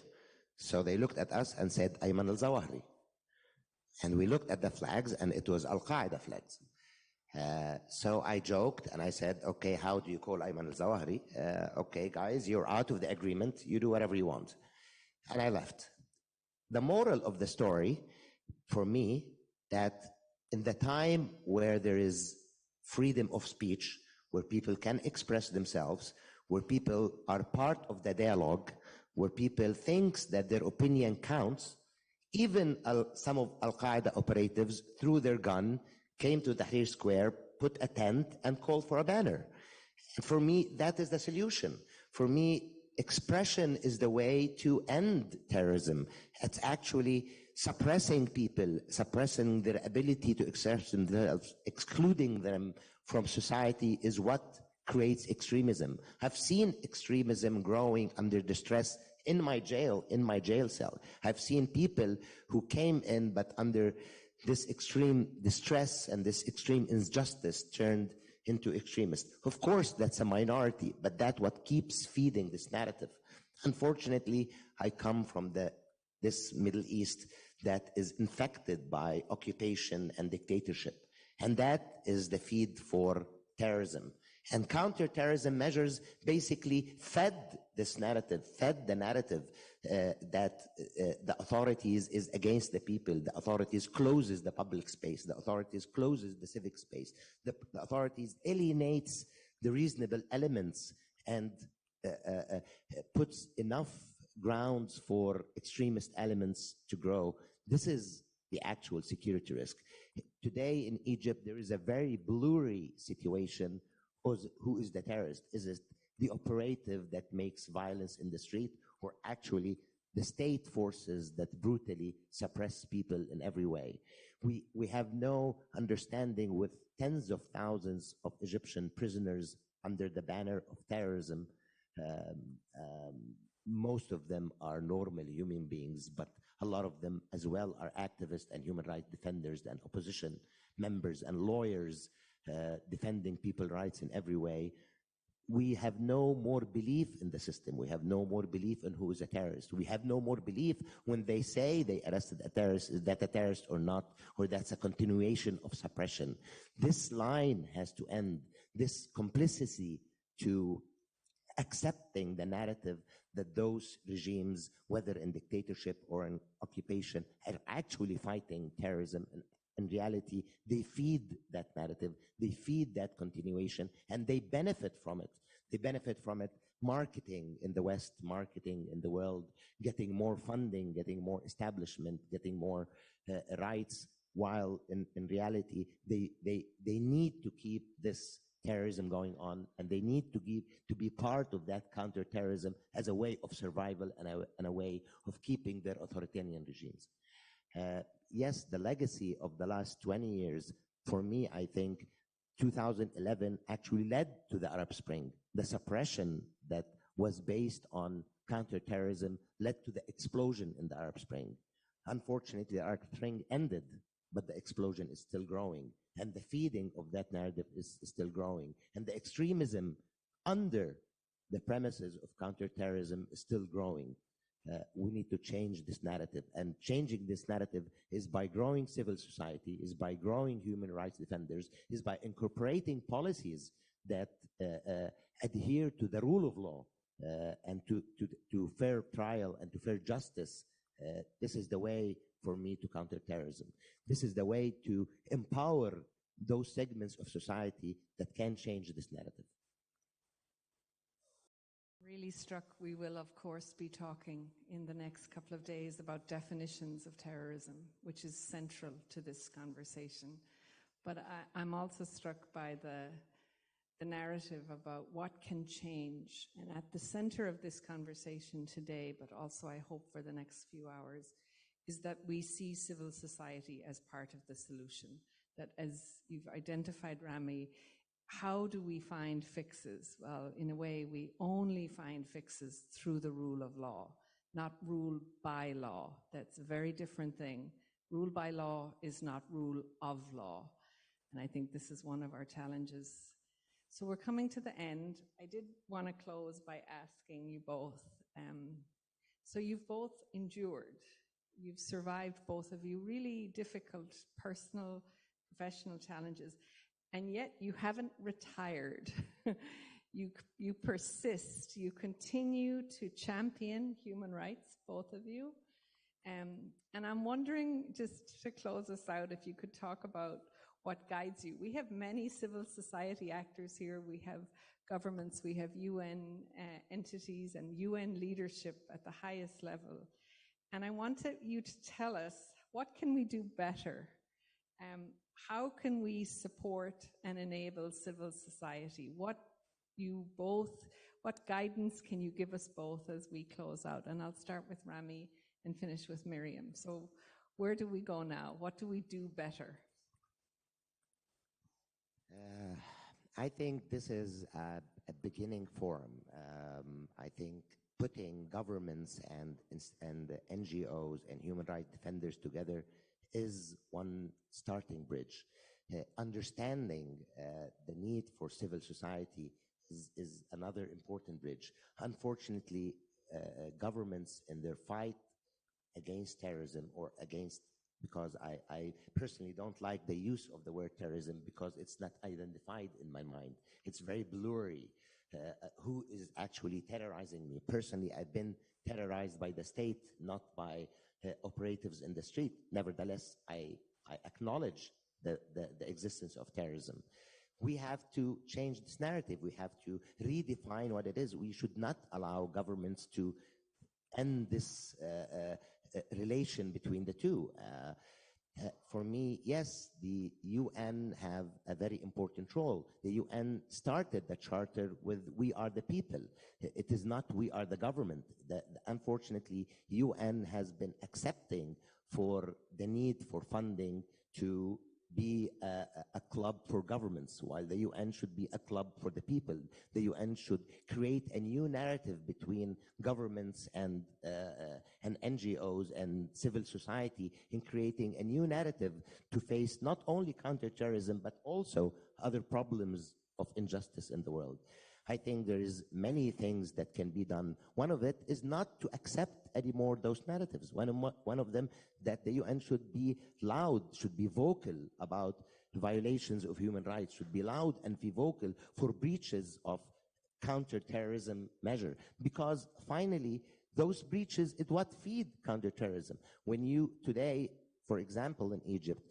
So they looked at us and said, Ayman al-Zawahri. And we looked at the flags, and it was Al-Qaeda flags. So I joked, and I said, okay, how do you call Ayman al-Zawahri? Okay, guys, you're out of the agreement. You do whatever you want. And I left. The moral of the story, for me, that in the time where there is freedom of speech, where people can express themselves, where people are part of the dialogue, where people think that their opinion counts, even some of Al-Qaeda operatives threw their gun, came to Tahrir Square, put a tent, and called for a banner. And for me, that is the solution. For me, expression is the way to end terrorism. It's actually suppressing people, suppressing their ability to express themselves, excluding them from society is what creates extremism. I've seen extremism growing under distress in my jail cell. I've seen people who came in but under this extreme distress and this extreme injustice turned into extremists. Of course, that's a minority, but that's what keeps feeding this narrative. Unfortunately, I come from this Middle East that is infected by occupation and dictatorship, and that is the feed for terrorism. And counterterrorism measures basically fed this narrative, fed the narrative that the authorities is against the people. The authorities closes the public space. The authorities closes the civic space. The authorities alienates the reasonable elements and puts enough grounds for extremist elements to grow. This is the actual security risk. Today in Egypt, there is a very blurry situation. Who is the terrorist? Is it the operative that makes violence in the street, or actually the state forces that brutally suppress people in every way? We have no understanding. With tens of thousands of Egyptian prisoners under the banner of terrorism. Most of them are normal human beings, but a lot of them as well are activists and human rights defenders and opposition members and lawyers defending people's rights in every way. We have no more belief in the system. We have no more belief in who is a terrorist. We have no more belief when they say they arrested a terrorist, is that a terrorist or not, or that's a continuation of suppression. This line has to end. This complicity to accepting the narrative that those regimes, whether in dictatorship or in occupation, are actually fighting terrorism. And in reality, they feed that narrative, they feed that continuation, and they benefit from it. They benefit from it marketing in the West, marketing in the world, getting more funding, getting more establishment, getting more rights. while in reality, they need to keep this terrorism going on, and they need to be part of that counterterrorism as a way of survival and a way of keeping their authoritarian regimes. Yes, the legacy of the last 20 years, for me, I think 2011 actually led to the Arab Spring. The suppression that was based on counterterrorism led to the explosion in the Arab Spring. Unfortunately, the Arab Spring ended, but the explosion is still growing, and the feeding of that narrative is still growing, and the extremism under the premises of counterterrorism is still growing. We need to change this narrative, and changing this narrative is by growing civil society, is by growing human rights defenders, is by incorporating policies that adhere to the rule of law and to fair trial and to fair justice. This is the way for me to counter terrorism. This is the way to empower those segments of society that can change this narrative. Really struck. We will, of course, be talking in the next couple of days about definitions of terrorism, which is central to this conversation. But I'm also struck by the narrative about what can change. And at the center of this conversation today, but also I hope for the next few hours, is that we see civil society as part of the solution. That, as you've identified, Rami, how do we find fixes? Well, in a way, we only find fixes through the rule of law, not rule by law. That's a very different thing. Rule by law is not rule of law. And I think this is one of our challenges. So we're coming to the end. I did want to close by asking you both. So you've both endured. You've survived, both of you, really difficult personal, professional challenges. And yet you haven't retired. You persist. You continue to champion human rights, both of you. And I'm wondering, just to close us out, if you could talk about what guides you. We have many civil society actors here. We have governments. We have UN entities and UN leadership at the highest level. And I wanted you to tell us, what can we do better? How can we support and enable civil society? What guidance can you give us both as we close out? And I'll start with Rami and finish with Miriam. So where do we go now? What do we do better? I think this is a beginning forum. I think putting governments and NGOs and human rights defenders together is one starting bridge. Understanding the need for civil society is another important bridge. Unfortunately, governments in their fight against terrorism or against, because I personally don't like the use of the word terrorism because it's not identified in my mind. It's very blurry. Who is actually terrorizing me? Personally, I've been terrorized by the state, not by operatives in the street. Nevertheless, I acknowledge the existence of terrorism. We have to change this narrative. We have to redefine what it is. We should not allow governments to end this relation between the two. For me, yes, the UN have a very important role. The UN started the charter with "we are the people." It is not "we are the government." Unfortunately, UN has been accepting for the need for funding to be a club for governments, while the UN should be a club for the people. The UN should create a new narrative between governments and NGOs and civil society in creating a new narrative to face not only counterterrorism, but also other problems of injustice in the world. I think there is many things that can be done. One of it is not to accept anymore those narratives. One of them, that the UN should be loud, should be vocal about violations of human rights, should be loud and be vocal for breaches of counterterrorism measure. Because finally, those breaches is what feed counterterrorism. When you today, for example, in Egypt,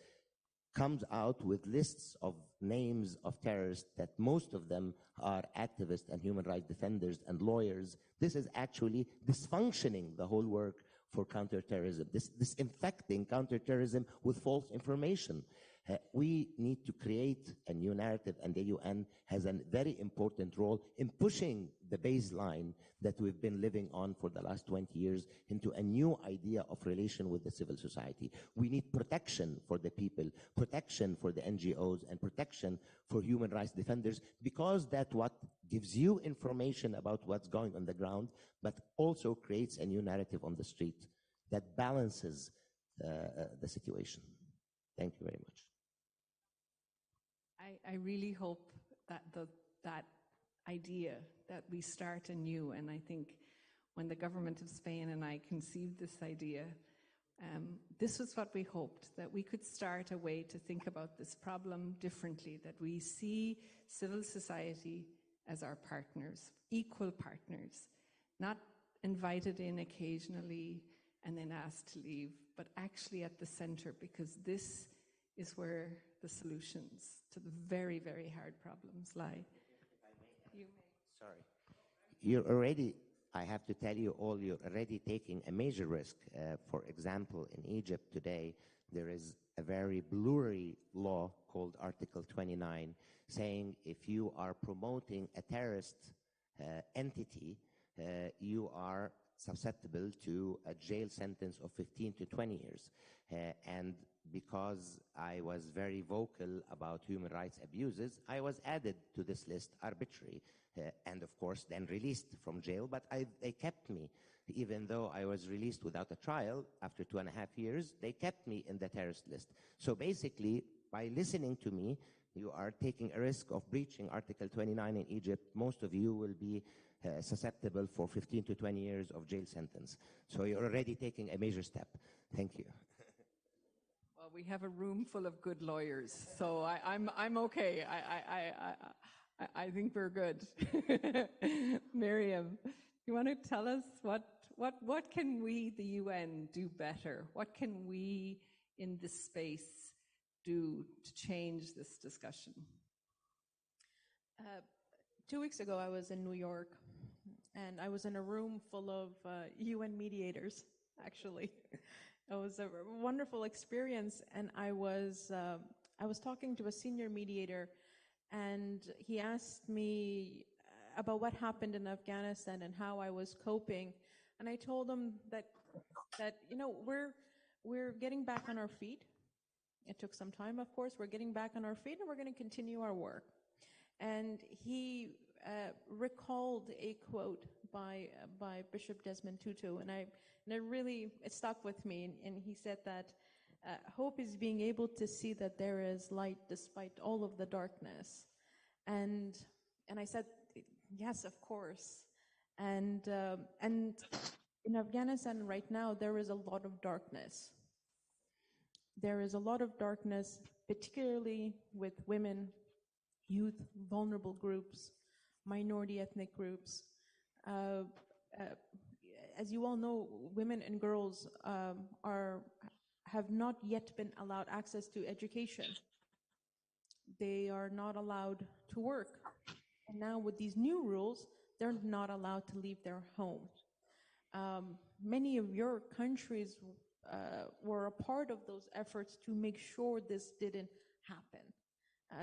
comes out with lists of names of terrorists that most of them are activists and human rights defenders and lawyers, this is actually dysfunctioning the whole work for counterterrorism, this infecting counterterrorism with false information. We need to create a new narrative, and the UN has a very important role in pushing the baseline that we've been living on for the last 20 years into a new idea of relation with the civil society. We need protection for the people, protection for the NGOs, and protection for human rights defenders, because that's what gives you information about what's going on the ground, but also creates a new narrative on the street that balances the situation. Thank you very much. I really hope that that idea that we start anew, and I think when the government of Spain and I conceived this idea, this was what we hoped, that we could start a way to think about this problem differently, that we see civil society as our partners, equal partners, not invited in occasionally and then asked to leave, but actually at the center, because this is where the solutions to the very, very hard problems lie. You may. Sorry. You're already, I have to tell you all, you're already taking a major risk. For example, in Egypt today, there is a very blurry law called Article 29 saying if you are promoting a terrorist entity, you are susceptible to a jail sentence of 15 to 20 years. And because I was very vocal about human rights abuses, I was added to this list arbitrarily, and of course then released from jail, but they kept me. Even though I was released without a trial after 2.5 years, they kept me in the terrorist list. So basically, by listening to me, you are taking a risk of breaching Article 29 in Egypt. Most of you will be susceptible for 15 to 20 years of jail sentence. So you're already taking a major step. Thank you. Well, we have a room full of good lawyers, so I'm okay. I think we're good. Miriam, you want to tell us what can we, the UN, do better? What can we in this space do to change this discussion? 2 weeks ago, I was in New York, and I was in a room full of UN mediators, actually. It was a wonderful experience, and I was talking to a senior mediator, and he asked me about what happened in Afghanistan and how I was coping, and I told him that you know, we're getting back on our feet. It took some time, of course. We're getting back on our feet, and we're going to continue our work. And he recalled a quote by Bishop Desmond Tutu, and it stuck with me. And he said that hope is being able to see that there is light despite all of the darkness. And I said, yes, of course. And in Afghanistan right now, there is a lot of darkness. There is a lot of darkness, particularly with women, youth, vulnerable groups, minority ethnic groups. As you all know, women and girls have not yet been allowed access to education. They are not allowed to work. And now with these new rules, they're not allowed to leave their home. Many of your countries were a part of those efforts to make sure this didn't happen.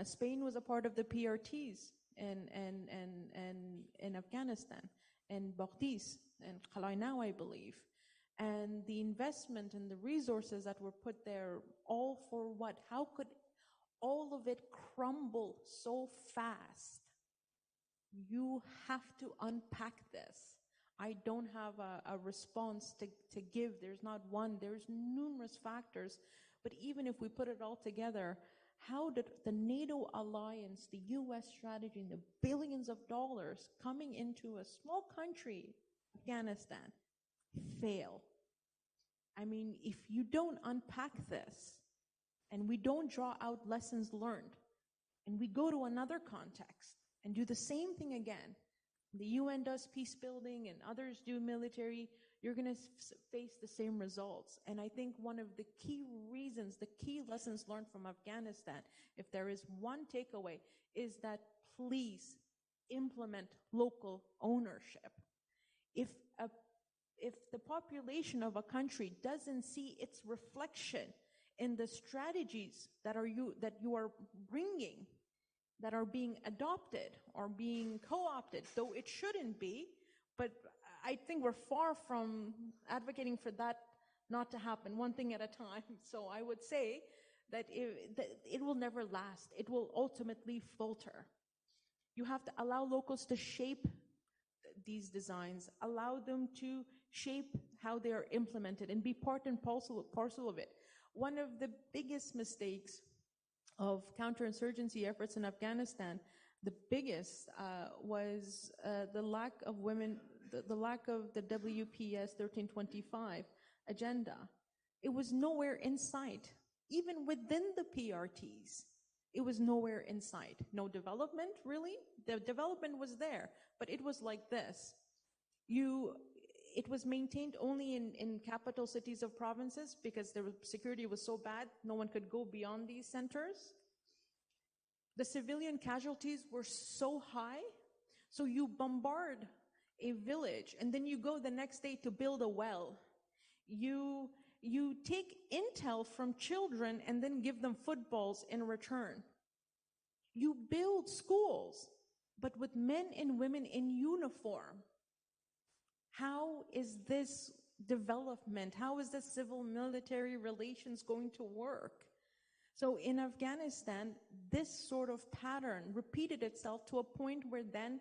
Spain was a part of the PRTs in Afghanistan, and Bordis, and HAYLI.AM, I believe. And the investment and the resources that were put there, all for what? How could all of it crumble so fast? You have to unpack this. I don't have a response to give. There's not one. There's numerous factors. But even if we put it all together, how did the NATO alliance, the US strategy, and the billions of dollars coming into a small country, Afghanistan, fail? I mean, if you don't unpack this, and we don't draw out lessons learned, and we go to another context and do the same thing again, the UN does peace building and others do military, you're going to face the same results. And I think one of the key reasons, the key lessons learned from Afghanistan, if there is one takeaway, is that please implement local ownership. If if the population of a country doesn't see its reflection in the strategies that you are bringing, that are being adopted or being co-opted, though it shouldn't be, but I think we're far from advocating for that not to happen, one thing at a time. So I would say that it will never last. It will ultimately falter. You have to allow locals to shape these designs, allow them to shape how they are implemented and be part and parcel of it. One of the biggest mistakes of counterinsurgency efforts in Afghanistan, the biggest was the lack of women, the lack of the WPS 1325 agenda. It was nowhere in sight. Even within the PRTs, it was nowhere in sight. No development, really. The development was there, but it was like this. It was maintained only in capital cities of provinces because the security was so bad, no one could go beyond these centers. The civilian casualties were so high, so you bombard a village and then you go the next day to build a well. You take intel from children and then give them footballs in return. You build schools, but with men and women in uniform. How is this development? How is this civil-military relations going to work? So in Afghanistan, this sort of pattern repeated itself to a point where then,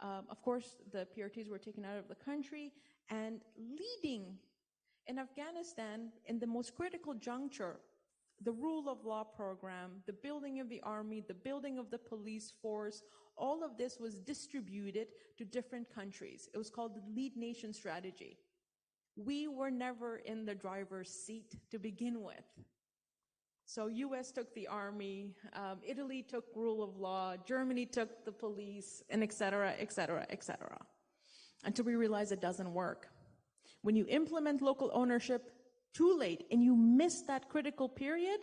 of course, the PRTs were taken out of the country, and leading in Afghanistan, in the most critical juncture, the rule of law program, the building of the army, the building of the police force, all of this was distributed to different countries. It was called the lead nation strategy. We were never in the driver's seat to begin with. So US took the army, Italy took rule of law, Germany took the police, and et cetera, et cetera, et cetera, until we realize it doesn't work. When you implement local ownership too late and you miss that critical period,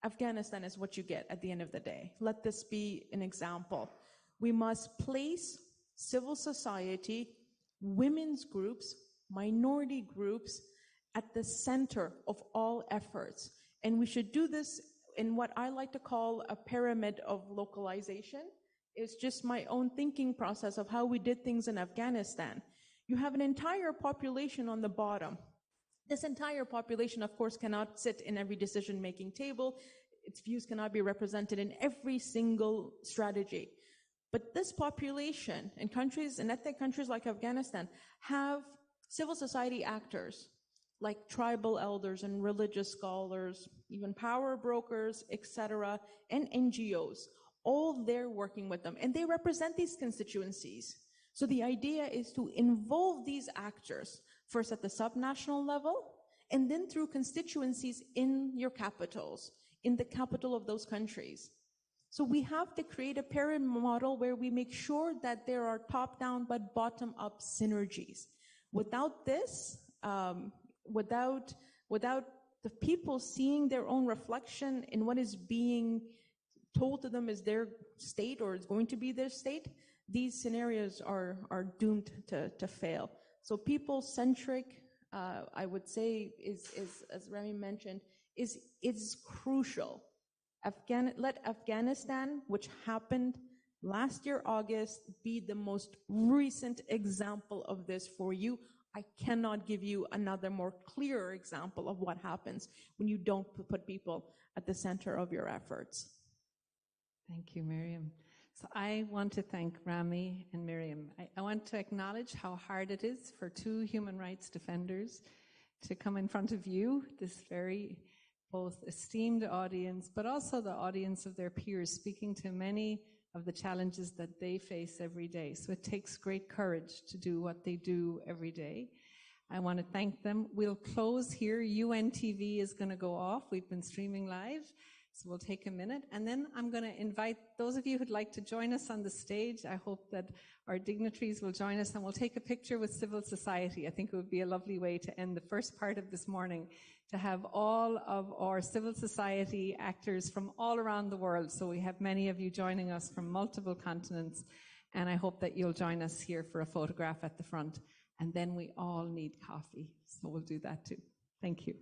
Afghanistan is what you get at the end of the day. Let this be an example. We must place civil society, women's groups, minority groups at the center of all efforts. And we should do this in what I like to call a pyramid of localization. It's just my own thinking process of how we did things in Afghanistan. You have an entire population on the bottom. This entire population, of course, cannot sit in every decision-making table. Its views cannot be represented in every single strategy. But this population in countries, in ethnic countries like Afghanistan, have civil society actors like tribal elders and religious scholars, even power brokers, etc., and NGOs, all there working with them. And they represent these constituencies. So the idea is to involve these actors, first at the subnational level, and then through constituencies in your capitals, in the capital of those countries. So we have to create a pyramid model where we make sure that there are top-down but bottom-up synergies. Without this, without the people seeing their own reflection in what is being told to them as their state or is going to be their state, these scenarios are doomed to fail. So people-centric, I would say, is as Rami mentioned, is crucial. Let Afghanistan, which happened last year, August, be the most recent example of this for you. I cannot give you another more clear example of what happens when you don't put people at the center of your efforts. Thank you, Miriam. So I want to thank Rami and Miriam. I want to acknowledge how hard it is for two human rights defenders to come in front of you, this very both esteemed audience, but also the audience of their peers, speaking to many of the challenges that they face every day. So it takes great courage to do what they do every day. I want to thank them. We'll close here. UNTV is going to go off. We've been streaming live. So we'll take a minute, and then I'm going to invite those of you who'd like to join us on the stage. I hope that our dignitaries will join us, and we'll take a picture with civil society. I think it would be a lovely way to end the first part of this morning, to have all of our civil society actors from all around the world. So we have many of you joining us from multiple continents, and I hope that you'll join us here for a photograph at the front. And then we all need coffee. So we'll do that too. Thank you.